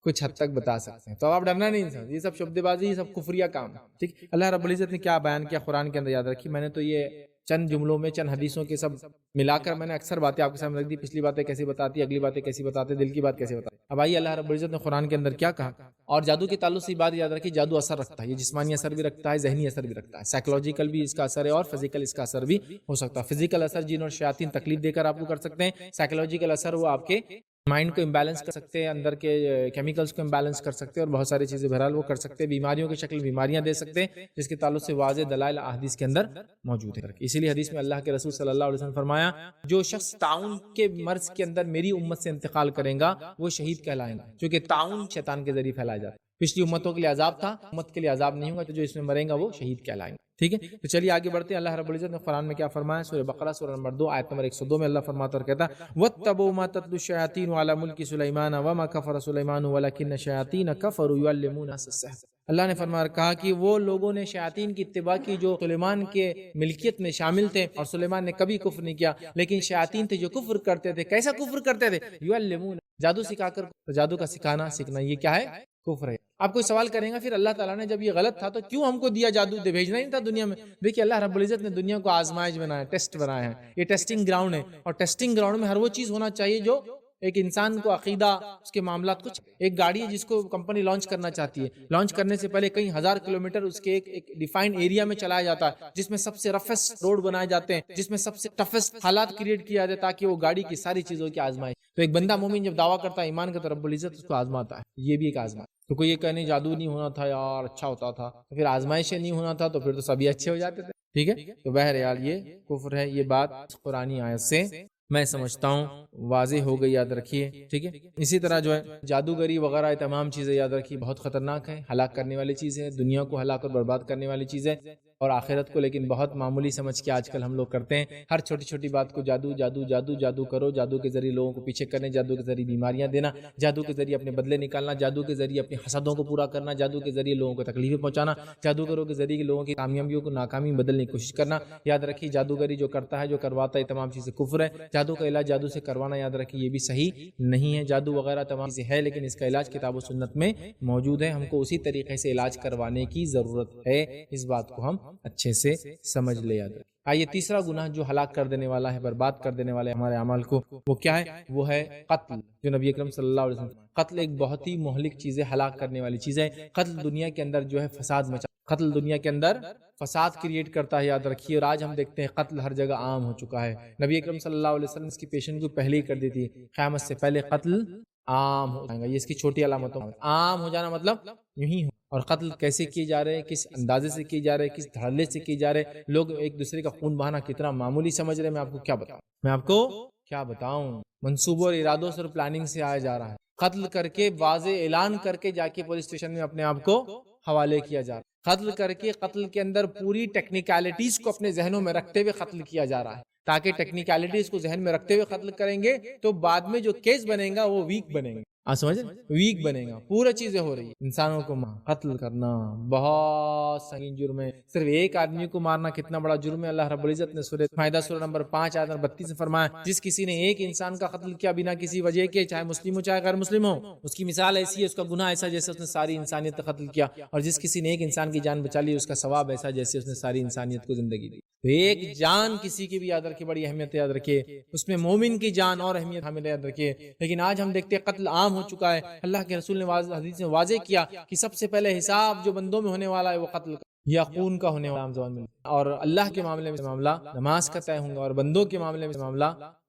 کچھ حد تک بتا سکتے ہیں، تو آپ ڈرنا نہیں سکتے، یہ سب شبد بازی، یہ سب کفریہ کام ہے، ٹھیک۔ اللہ رب العزت نے کیا بیان کیا قرآن کے اندر، یاد رکھیے، میں نے تو یہ چند جملوں میں چند حدیثوں کے سب ملا کر میں نے اکثر باتیں آپ کے سامنے رکھ دی، پچھلی باتیں کیسی بتاتی، اگلی باتیں کیسی بتاتے، دل کی بات کیسے بتاتے۔ اب آئیے اللہ رب العزت نے قرآن کے اندر کیا کہا، اور جادو کے تعلق سے بات یاد رکھیے، جادو اثر رکھتا ہے، یہ جسمانی اثر بھی رکھتا ہے، ذہنی اثر بھی رکھتا ہے، سائیکولوجیکل بھی اس کا اثر ہے، اور فزیکل اس کا اثر بھی ہو سکتا ہے۔ فزیکل اثر جن اور شیاطین تکلیف دے کر آپ کو کر سکتے ہیں، سائیکولوجیکل اثر وہ آپ کے مائنڈ کو امبیلنس کر سکتے ہیں، اندر کے کیمیکلز کو امبیلنس کر سکتے ہیں، اور بہت ساری چیزیں بہرحال وہ کر سکتے ہیں، بیماریوں کی شکل بیماریاں دے سکتے ہیں، جس کے تعلق سے واضح دلائل احادیث کے اندر موجود ہے۔ اسی لیے حدیث میں اللہ کے رسول صلی اللہ علیہ وسلم نے فرمایا، جو شخص طاعون کے مرض کے اندر میری امت سے انتقال کرے گا وہ شہید کہلائے گا، کیونکہ طاعون شیطان کے ذریعے پھیلایا جاتا ہے۔ پچھلی امتوں کے لیے عذاب تھا، امت کے لیے عذاب نہیں ہوگا، تو جو اس میں مریں گا وہ شہید کہلائیں گے، ٹھیک ہے۔ تو چلیے آگے بڑھتے ہیں۔ اللہ رب العزت نے قرآن میں کیا فرمایا، سورہ بقرہ سورہ نمبر 2 آیت نمبر 102 میں اللہ فرماتا اور کہتا ہے وَاتَّبَعُوا مَا تَتْلُو الشَّيَاطِينُ عَلَى مُلْكِ سُلَيْمَانَ وَمَا كَفَرَ سُلَيْمَانُ وَلَكِنَّ الشَّيَاطِينَ كَفَرُوا يُعَلِّمُونَ النَّاسَ السِّحْرَ۔ اللہ نے فرمایا کہا کہ وہ لوگوں نے شیاطین کی اتباع کی جو سلیمان کے ملکیت میں شامل تھے، اور سلیمان نے کبھی کفر نہیں کیا، لیکن شیاطین تھے جو کفر کرتے تھے۔ کیسا کفر کرتے تھے؟ یعلمون، جادو سکھا کر، جادو کا سکھانا سیکھنا یہ کیا ہے؟ کفر ہے۔ آپ کوئی سوال کریں گا پھر اللہ تعالیٰ نے جب یہ غلط تھا تو کیوں ہم کو دیا جادو؟ بھیجنا ہی نہیں تھا دنیا میں۔ دیکھیے اللہ رب العزت نے دنیا کو آزمائش بنایا، ٹیسٹ بنایا ہے، یہ ٹیسٹنگ گراؤنڈ ہے، اور ٹیسٹنگ گراؤنڈ میں ہر وہ چیز ہونا چاہیے جو ایک انسان کو عقیدہ، اس کے معاملات، کچھ ایک گاڑی ہے جس کو کمپنی لانچ کرنا چاہتی ہے، لانچ کرنے سے پہلے کئی ہزار کلومیٹر اس کے ایک ڈیفائنڈ ایریا میں چلایا جاتا ہے، جس میں سب سے رفسٹ روڈ بنائے جاتے ہیں، جس میں سب سے ٹفسٹ حالات کریٹ کیا جاتا ہے تاکہ وہ گاڑی کی ساری چیزوں کی آزمائش۔ تو ایک بندہ مومن جب دعویٰ کرتا ہے ایمان کا تو رب العزت اس کو آزماتا ہے، یہ بھی ایک آزمائش۔ تو کوئی یہ کہنے جادو نہیں ہونا تھا یار اچھا ہوتا تھا، تو پھر آزمائشیں نہیں ہونا تھا تو پھر تو سبھی اچھے ہو جاتے تھے، ٹھیک ہے؟ تو بہرحال یہ کفر ہے، یہ بات قرآنی آیت سے میں سمجھتا ہوں واضح ہو گئی، یاد رکھیے، ٹھیک ہے؟ اسی طرح جو ہے جادوگری وغیرہ یہ تمام چیزیں یاد رکھیے، بہت خطرناک ہے، ہلاک کرنے والی چیز ہے، دنیا کو ہلاک اور برباد کرنے والی چیز ہے، اور آخرت کو لیکن بہت معمولی سمجھ کے آج کل ہم لوگ کرتے ہیں۔ ہر چھوٹی چھوٹی بات کو جادو جادو جادو جادو کرو، جادو کے ذریعے لوگوں کو پیچھے کرنے، جادو کے ذریعے بیماریاں دینا، جادو کے ذریعے اپنے بدلے نکالنا، جادو کے ذریعے اپنے حسدوں کو پورا کرنا، جادو کے ذریعے لوگوں کو تکلیفیں پہنچانا، جادوگروں کے ذریعے لوگوں کی کامیابیوں کو ناکامی بدلنے کی کوشش کرنا۔ یاد رکھیے جادوگری جو کرتا ہے، جو کرواتا ہے، تمام چیزیں کفر ہے۔ جادو کا علاج جادو سے کروانا یاد رکھیے یہ بھی صحیح نہیں ہے، جادو وغیرہ تمام چیزیں ہے لیکن اس کا علاج کتاب و سنت میں موجود ہے، ہم کو اسی طریقے سے علاج کروانے کی ضرورت ہے، اس بات کو ہم اچھے سے سمجھ لے۔ یاد رکھیں۔ آئیے تیسرا گناہ جو ہلاک کر دینے والا ہے، برباد کر دینے والے ہمارے اعمال کو، وہ کیا ہے؟ وہ ہے قتل، جو نبی اکرم صلی اللہ علیہ وسلم، قتل ایک بہت ہی مہلک چیز ہے، ہلاک کرنے والی چیز ہے۔ قتل دنیا کے اندر جو ہے فساد مچا، قتل دنیا کے اندر فساد کریٹ کرتا ہے، یاد رکھیے۔ اور آج ہم دیکھتے ہیں قتل ہر جگہ عام ہو چکا ہے۔ نبی اکرم صلی اللہ علیہ وسلم اس کی پیشن کو پہلے ہی کر دی تھی، قیامت سے پہلے قتل عام ہو جائے گا، یہ اس کی چھوٹی علامتوں۔ عام ہو جانا مطلب یوں ہی ہو۔ اور قتل کیسے کیے جا رہے ہیں، کس اندازے سے کیے جا رہے ہیں، کس دھڑلے سے کیے جا رہے ہیں، لوگ ایک دوسرے کا خون بہانا کتنا معمولی سمجھ رہے ہیں، میں آپ کو کیا بتاؤں، منصوبوں اور ارادوں سے اور پلاننگ سے آیا جا رہا ہے۔ قتل کر کے واضح اعلان کر کے جا کے پولیس اسٹیشن میں اپنے آپ کو حوالے کیا جا رہا ہے۔ قتل کر کے قتل کے اندر پوری ٹیکنیکلٹیز کو اپنے ذہنوں میں رکھتے ہوئے قتل کیا جا رہا ہے، تاکہ ٹیکنیکلٹیز کو ذہن میں رکھتے ہوئے قتل کریں گے تو بعد میں جو کیس بنے گا وہ ویک بنے گا، آپ سمجھ ویک بنے گا۔ پورا چیزیں ہو رہی ہے، انسانوں کو قتل کرنا بہت سنگین جرم ہے۔ صرف ایک آدمی کو مارنا کتنا بڑا جرم ہے، اللہ رب العزت نے سورہ مائدہ سورہ نمبر 5 آیت نمبر 32 سے فرمایا، جس کسی نے ایک انسان کا قتل کیا بنا کسی وجہ کے، چاہے مسلم ہو چاہے غیر مسلم ہو، اس کی مثال ایسی ہے، اس کا گناہ ایسا جیسے اس نے ساری انسانیت کا قتل کیا، اور جس کسی نے ایک انسان کی جان بچا لی، اس کا ثواب ایسا جیسے اس نے ساری انسانیت کو زندگی دی۔ ایک جان کسی کی بھی یاد رکھے، بڑی اہمیت یاد رکھے، اس میں مومن کی جان اور اہمیت ہمیں یاد رکھے۔ لیکن آج ہم دیکھتے ہیں قتل عام ہو چکا ہے۔ اللہ کے رسول نے حدیث میں واضح کیا کہ سب سے پہلے حساب جو بندوں میں ہونے والا ہے وہ قتل یا خون کا ہونے والا ہے، اور اللہ کے معاملے میں معاملہ نماز کا طے ہوگا، اور بندوں کے معاملے میں معاملہ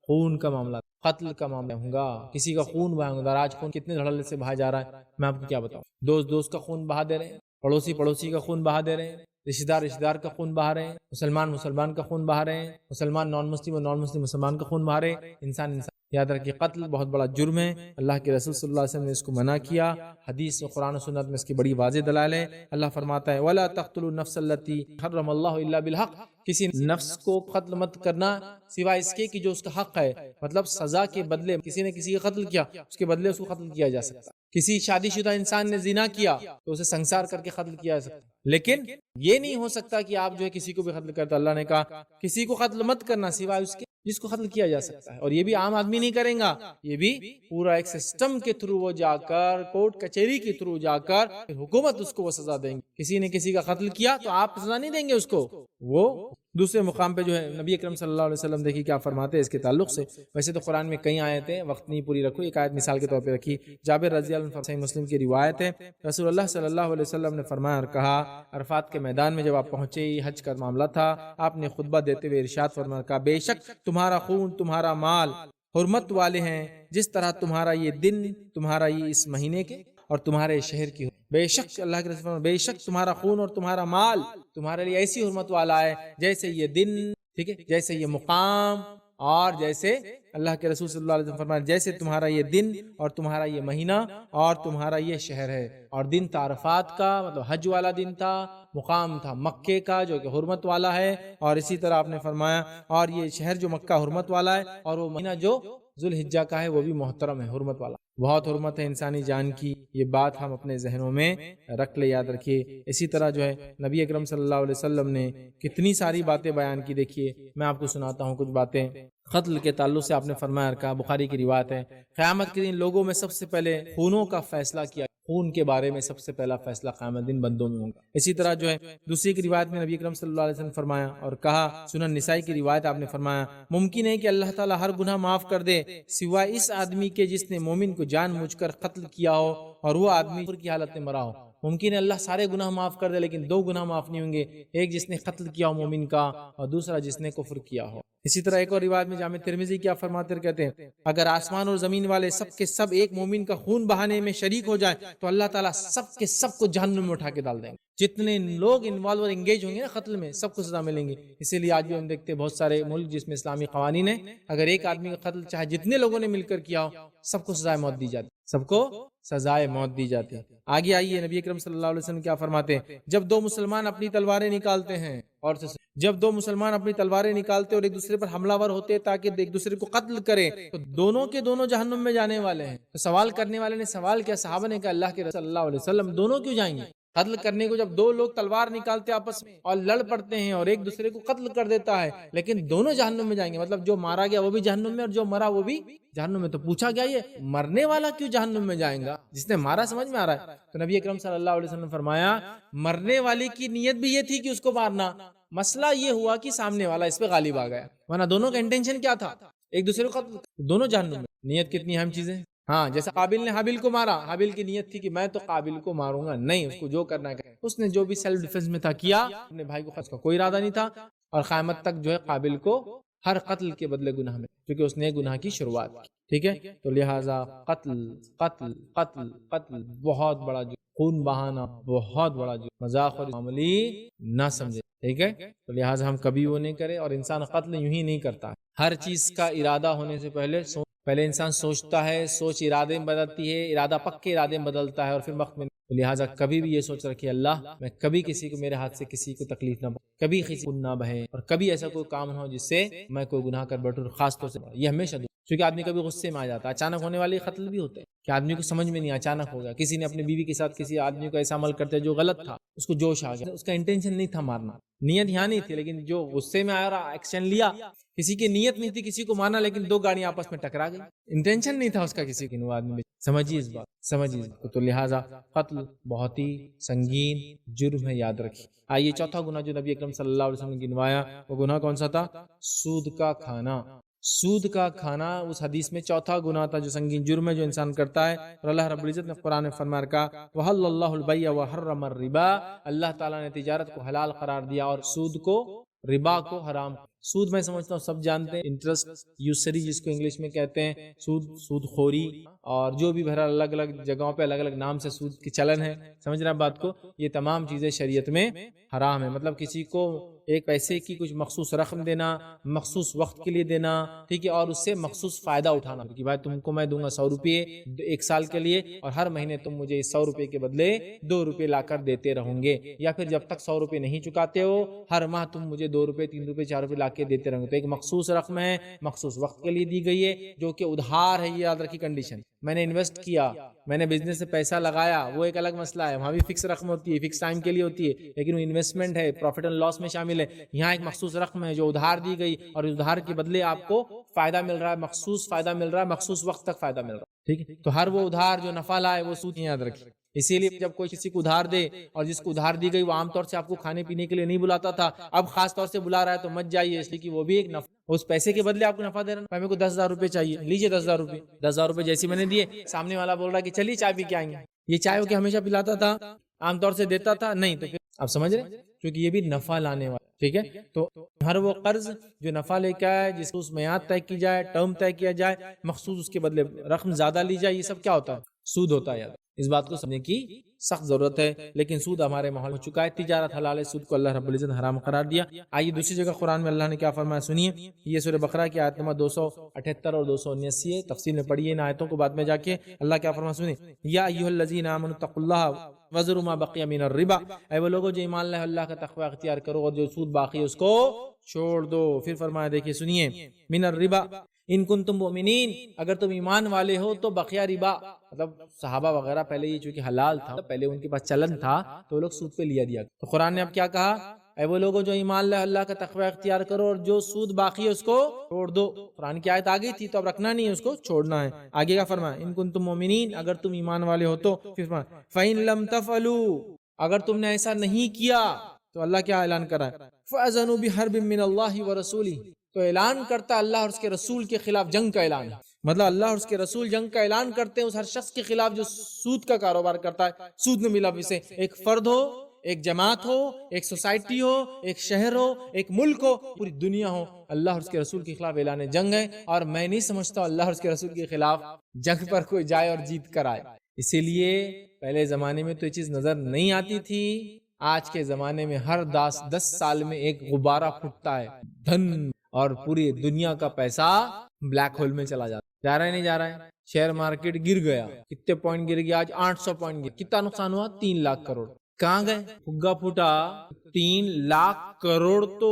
خون کا معاملہ، قتل کا معاملہ ہوگا، کسی کا خون بہائے گا۔ آج خون کتنے دھڑلے سے بہایا جا رہا ہے، میں آپ کو کیا بتاؤں۔ دوست کا خون بہا دے رہے ہیں، پڑوسی کا خون بہا دے رہے ہیں، رشتہ دار کا خون بہا رہے ہیں، مسلمان کا خون بہا رہے ہیں، مسلمان نان مسلم مسلمان کا خون بہا رہے ہیں، انسان یاد رکھیے قتل بہت بڑا جرم ہے۔ اللہ کے رسول صلی اللہ علیہ وسلم نے اس کو منع کیا، حدیث و قرآن و سنت میں اس کی بڑی واضح دلائل ہے۔ اللہ فرماتا ہے وَلَا تَقْتُلُوا النَّفْسَ الَّتِي حَرَّمَ اللَّهُ إِلَّا بِالْحَقِّ، کسی نفس کو قتل مت کرنا سوائے اس کے کہ جو اس کا حق ہے، مطلب سزا کے بدلے کسی نے کسی کا قتل کیا، اس کے بدلے اس کو قتل کیا جا سکتا۔ کسی شادی شدہ انسان نے زنا کیا تو اسے سنسار کر کے قتل کیا جا سکتا، لیکن یہ نہیں ہو سکتا کہ آپ جو ہے کسی کو بھی قتل کرتا۔ اللہ نے کہا کسی کو قتل مت کرنا سوائے اس کے جس کو قتل کیا جا سکتا ہے، اور یہ بھی عام آدمی نہیں کرے گا، یہ بھی پورا ایک سسٹم کے تھرو وہ جا کر، کورٹ کچہری کے تھرو جا کر حکومت اس کو وہ سزا دیں گے۔ کسی نے کسی کا قتل کیا تو آپ سزا نہیں دیں گے اس کو، وہ دوسرے مقام پہ جو ہے نبی اکرم صلی اللہ علیہ وسلم دیکھیے کیا فرماتے ہیں اس کے تعلق سے۔ ویسے تو قرآن میں کئی آیتیں، وقت نہیں پوری رکھو، ایک آیت مثال کے طور پہ رکھی۔ جابر رضی اللہ عنہ صحیح مسلم کی روایت ہے، رسول اللہ صلی اللہ علیہ وسلم نے فرمایا اور کہا، عرفات کے میدان میں جب آپ پہنچے، حج کا معاملہ تھا، آپ نے خطبہ دیتے ہوئے ارشاد فرمایا، کہا بے شک تمہارا خون، تمہارا مال حرمت والے ہیں، جس طرح تمہارا یہ دن، تمہارا یہ اس مہینے کے اور تمہارے شہر کی۔ بے شک اللہ کے رسول، بے شک تمہارا خون اور تمہارا مال تمہارے لیے ایسی حرمت والا ہے جیسے یہ دن، ٹھیک ہے، جیسے یہ مقام، اور جیسے اللہ کے رسول صلی اللہ علیہ وسلم فرمایا جیسے تمہارا یہ دن اور تمہارا یہ مہینہ اور تمہارا یہ شہر ہے۔ اور دن تھا عرفات کا، مطلب حج والا دن تھا، مقام تھا مکے کا جو کہ حرمت والا ہے، اور اسی طرح آپ نے فرمایا اور یہ شہر جو مکہ حرمت والا ہے، اور وہ مہینہ جو ذوالحجہ کا ہے وہ بھی محترم ہے، حرمت والا۔ بہت حرمت ہے انسانی جان کی، یہ بات ہم اپنے ذہنوں میں رکھ لے، یاد رکھیے۔ اسی طرح جو ہے نبی اکرم صلی اللہ علیہ وسلم نے کتنی ساری باتیں بیان کی، دیکھیے میں آپ کو سناتا ہوں کچھ باتیں۔ قتل کے تعلق سے آپ نے فرمایا، کہا بخاری کی روایت ہے، قیامت کے دن لوگوں میں سب سے پہلے خونوں کا فیصلہ کیا، خون کے بارے میں سب سے پہلا فیصلہ قیامت دن بندوں میں ہوگا۔ اسی طرح جو ہے دوسری کی روایت میں نبی اکرم صلی اللہ علیہ وسلم فرمایا اور کہا، سنن نسائی کی روایت آپ نے فرمایا، ممکن ہے کہ اللہ تعالیٰ ہر گناہ معاف کر دے سوائے اس آدمی کے جس نے مومن کو جان بوجھ کر قتل کیا ہو اور وہ آدمی کفر کی حالت میں مرا ہو۔ ممکن ہے اللہ سارے گناہ معاف کر دے لیکن دو گناہ معاف نہیں ہوں گے، ایک جس نے قتل کیا ہو مومن کا اور دوسرا جس نے کفر کیا ہو۔ اسی طرح ایک اور روایت میں جامع ترمذی کیا فرماتے ہیں، کہتے ہیں اگر آسمان اور زمین والے سب کے سب ایک مومن کا خون بہانے میں شریک ہو جائے تو اللہ تعالیٰ سب کے سب کو جہنم میں اٹھا کے ڈال دیں گے۔ جتنے لوگ انوالو اور انگیج ہوں گے نا قتل میں، سب کو سزا ملیں گی۔ اسی لیے آج بھی ہم دیکھتے ہیں بہت سارے ملک جس میں اسلامی قوانین ہیں، اگر ایک آدمی کا قتل چاہے جتنے لوگوں نے مل کر کیا ہو، سب کو سزائے موت دی جاتی، سب کو سزائے موت دی جاتی ہے۔ آگے آئیے نبی اکرم صلی اللہ علیہ وسلم کیا فرماتے ہیں، جب دو مسلمان اپنی تلواریں نکالتے ہیں اور جب دو مسلمان اپنی تلواریں نکالتے اور ایک دوسرے پر حملہ ور ہوتے تاکہ ایک دوسرے کو قتل کریں تو دونوں کے دونوں جہنم میں جانے والے ہیں۔ تو سوال کرنے والے نے سوال کیا، صحابہ نے کہا اللہ کے رسول صلی اللہ علیہ وسلم دونوں کیوں جائیں گے؟ قتل کرنے کو جب دو لوگ تلوار نکالتے آپس میں اور لڑ پڑتے ہیں اور ایک دوسرے کو قتل کر دیتا ہے لیکن دونوں جہنم میں جائیں گے، مطلب جو مارا گیا وہ بھی جہنم میں اور جو مرا وہ بھی جہنم میں۔ تو پوچھا گیا یہ مرنے والا کیوں جہنم میں جائیں گا، جس نے مارا سمجھ میں آ رہا ہے؟ تو نبی اکرم صلی اللہ علیہ وسلم فرمایا، مرنے والے کی نیت بھی یہ تھی کہ اس کو مارنا، مسئلہ یہ ہوا کہ سامنے والا اس پہ غالب آ گیا، ورنہ دونوں کا انٹینشن کیا تھا، ایک دوسرے کو قتل، دونوں جہنم میں۔ نیت کتنی اہم چیز ہے۔ ہاں جیسا قابل نے حابیل کو مارا، حابیل کی نیت تھی کہ میں تو قابل کو ماروں گا نہیں، اس کو جو کرنا ہے، اس نے جو بھی سیلف ڈیفنس میں تھا کیا، اپنے بھائی کو قتل کا کوئی ارادہ نہیں تھا، اور قیامت تک جو ہے قابل کو ہر قتل کے بدلے گناہ میں، کیونکہ اس نے گناہ کی شروعات کی، ٹھیک ہے۔ تو لہٰذا قتل قتل قتل قتل بہت بڑا جو خون بہانا بہت بڑا جو مذاق اور معمولی نہ سمجھے، ٹھیک ہے۔ تو لہٰذا ہم کبھی وہ نہیں کریں، اور انسان قتل یوں ہی نہیں کرتا، ہر چیز کا ارادہ ہونے سے پہلے انسان سوچتا ہے، سوچ ارادے میں بدلتی ہے، ارادہ پکے ارادے میں بدلتا ہے، اور پھر وقت میں۔ لہٰذا کبھی بھی یہ سوچ رکھے، اللہ میں کبھی کسی کو، میرے ہاتھ سے کسی کو تکلیف نہ پہنچے، کبھی کسی کو نہ بہے، اور کبھی ایسا کوئی کام نہ ہو جس سے میں کوئی گناہ کر بیٹھوں، خاص طور سے یہ ہمیشہ دو، کیونکہ آدمی کبھی غصے میں آ جاتا ہے، اچانک ہونے والے قتل بھی ہوتے ہیں کہ آدمی کو سمجھ میں نہیں، اچانک ہو گیا، کسی نے اپنی بیوی کے ساتھ کسی آدمی کو ایسا عمل کرتے جو غلط تھا، اس کو جوش آ گیا، اس کا انٹینشن نہیں تھا مارنا، نیت یہاں نہیں تھی، لیکن جو غصے میں آیا رہا ایکشن لیا، کسی کی نیت نہیں تھی کسی کو مارنا، لیکن دو گاڑیاں آپس میں ٹکرا گئی، انٹینشن نہیں تھا اس کا کسی کی، وہ آدمی سمجھیے اس بات، سمجھیے اس بات۔ تو لہٰذا قتل بہت ہی سنگین جرم ہے، یاد رکھیے۔ آئیے چوتھا گناہ جو نبی اکرم صلی اللہ علیہ وسلم نے گنوایا، وہ گناہ کون سا تھا؟ سود کا کھانا۔ سود کا کھانا اس حدیث میں چوتھا گناہ تھا جو سنگین جرم ہے جو انسان کرتا ہے، اور اللہ رب العزت نے قرآن میں فرما رکھا، وَحَلَّ اللَّهُ الْبَيْعَ وَحَرَّمَ الرِّبَا، اللہ تعالیٰ نے تجارت کو حلال قرار دیا اور سود کو، ربا کو حرام۔ سود میں سمجھتا ہوں سب جانتے ہیں، انٹرسٹ یوسری جس کو انگلش میں کہتے ہیں، سود خوری، اور جو بھی بہرحال الگ الگ جگہوں پہ الگ الگ نام سے سود کی چلن ہے، سمجھ رہے ہیں بات کو، یہ تمام چیزیں شریعت میں حرام ہے۔ مطلب کسی کو ایک پیسے کی کچھ مخصوص رقم دینا، مخصوص وقت کے لیے دینا، ٹھیک ہے، اور اس سے مخصوص فائدہ اٹھانا کہ بھائی تم کو میں دوں گا 100 روپے ایک سال کے لیے، اور ہر مہینے تم مجھے 100 روپے کے بدلے 2 روپے لا کر دیتے رہوں گے، یا پھر جب تک 100 روپے نہیں چکاتے ہو ہر ماہ تم مجھے 2 روپے 3 روپے 4 روپے لا کے دیتے رہوں گے۔ تو ایک مخصوص رقم ہے، مخصوص وقت کے لیے دی گئی ہے، جو کہ ادھار ہے، یہ یاد رکھی کنڈیشن۔ میں نے انویسٹ کیا، میں نے بزنس سے پیسہ لگایا، وہ ایک الگ مسئلہ ہے، وہاں بھی فکس رقم ہوتی ہے، فکس ٹائم کے لیے ہوتی ہے، لیکن وہ انویسٹمنٹ ہے، پروفٹ اینڈ لاس میں شامل ہے۔ یہاں ایک مخصوص رقم ہے جو ادھار دی گئی، اور ادھار کے بدلے آپ کو فائدہ مل رہا ہے، مخصوص فائدہ مل رہا ہے، مخصوص وقت تک فائدہ مل رہا ہے، ٹھیک ہے۔ تو ہر وہ ادھار جو نفع لائے وہ سود یاد رکھیے۔ اسی لیے جب کوئی کسی کو ادھار دے، اور جس کو ادھار دی گئی وہ عام طور سے آپ کو کھانے پینے کے لیے نہیں بلاتا تھا، اب خاص طور سے بلا رہا ہے تو مت جائیے، اس لیے کہ وہ بھی ایک نفع، اس پیسے کے بدلے آپ کو نفع دے رہا ہے۔ میرے کو 10,000 روپے چاہیے، لیجیے 10,000 روپے، 10,000 روپے جیسے میں نے دیے، سامنے والا بول رہا ہے کہ چلیے چائے پی کے آئیں گے، یہ چائے ہو کے ہمیشہ پلاتا تھا، عام طور سے دیتا تھا نہیں، تو پھر آپ سمجھ رہے ہیں، کیونکہ یہ بھی نفع لانے والا، ٹھیک ہے۔ تو ہر وہ قرض جو نفع لے کے آئے، جس کو اس میعاد طے کی جائے، ٹرم طے کیا جائے، مخصوص اس کے بدلے رقم زیادہ لی جائے، یہ سب کیا ہوتا ہے؟ سود ہوتا ہے۔ اس بات کو سمجھنے کی سخت ضرورت ہے، لیکن سود ہمارے ماحول ہو چکا ہے، تجارت حلال ہے، سود کو اللہ رب العزت حرام قرار دیا۔ آئیے دوسری جگہ قرآن میں اللہ نے کیا فرمایا سنیے، یہ سورہ بقرہ کی آیت نمبر 278 اور 279 ہے، تفصیل میں پڑھیے ان آیتوں کو بعد میں جا کے، اللہ کیا فرمایا سنیے، یا ایھا الذین آمنوا اتقوا اللہ وذروا ما بقی من الربا، اے وہ لوگوں جو ایمان لائے اللہ کا تقوی اختیار کرو اور جو سود باقی ہے اس کو چھوڑ دو۔ پھر فرمایا دیکھیے سنیے، من الربا ان کنتم مؤمنین، اگر تم ایمان والے ہو تو بقیہ ربا، مطلب صحابہ وغیرہ پہلے یہ چونکہ حلال تھا، پہلے ان کے پاس چلن تھا تو وہ لوگ سود پہ دیا۔ تو قرآن نے اب کیا کہا، اے وہ لوگوں جو ایمان لے اللہ کا تقوی اختیار کرو اور جو سود باقی ہے اس کو چھوڑ دو۔ قرآن کی آیت آ گئی تھی تو اب رکھنا نہیں ہے، اس کو چھوڑنا ہے۔ آگے کا فرمایا ان کنتم مؤمنین، اگر تم ایمان والے ہو تو، پھر فرمایا فَإِن لَمْ تَفْعَلُوا، اگر تم نے ایسا نہیں کیا تو اللہ کیا اعلان کر رہا ہے، فَأَذَنُوا بِحَرْبٍ مِّنَ اللَّهِ وَرَسُولِهِ، تو اعلان کرتا اللہ اور اس کے رسول کے خلاف جنگ کا اعلان ہے۔ مطلب اللہ اور اس کے رسول جنگ کا اعلان کرتے ہیں اس ہر شخص کے خلاف جو سود کا کاروبار کرتا ہے، سود میں ملا اسے، ایک فرد ہو، ایک جماعت ہو، ایک سوسائٹی ہو، ایک شہر ہو، ایک ملک ہو، پوری دنیا ہو، اللہ اور اس کے رسول کے خلاف اعلان جنگ ہے۔ اور میں نہیں سمجھتا اللہ اور اس کے رسول کے خلاف جنگ پر کوئی جائے اور جیت کر آئے۔ اسی لیے پہلے زمانے میں تو یہ چیز نظر نہیں آتی تھی، آج کے زمانے میں ہر 10 سال میں ایک غبارہ پھوٹتا ہے، دھن، اور پوری دنیا کا پیسہ بلیک ہول میں چلا جا رہا ہے نہیں جا رہا ہے۔ شیئر مارکیٹ گر گیا، کتنے پوائنٹ گر گیا؟ آج 800 پوائنٹ گر، کتنا نقصان ہوا؟ 3 لاکھ کروڑ۔ کہاں گئے؟ پھگا پھوٹا 3 لاکھ کروڑ تو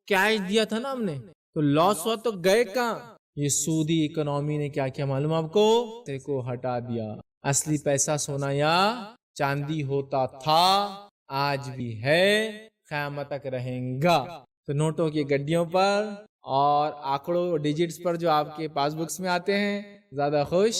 کیش دیا تھا نا ہم نے، تو لاس ہوا تو گئے کہاں؟ یہ سودی اکنامی نے کیا کیا معلوم آپ کو؟ پیسے کو ہٹا دیا۔ اصلی پیسہ سونا یا چاندی ہوتا تھا، آج بھی ہے، قیامت تک رہیں گا۔ تو نوٹوں کی گڈیوں پر اور آنکڑوں ڈیجٹس پر جو آپ کے پاس بکس میں آتے ہیں، زیادہ خوش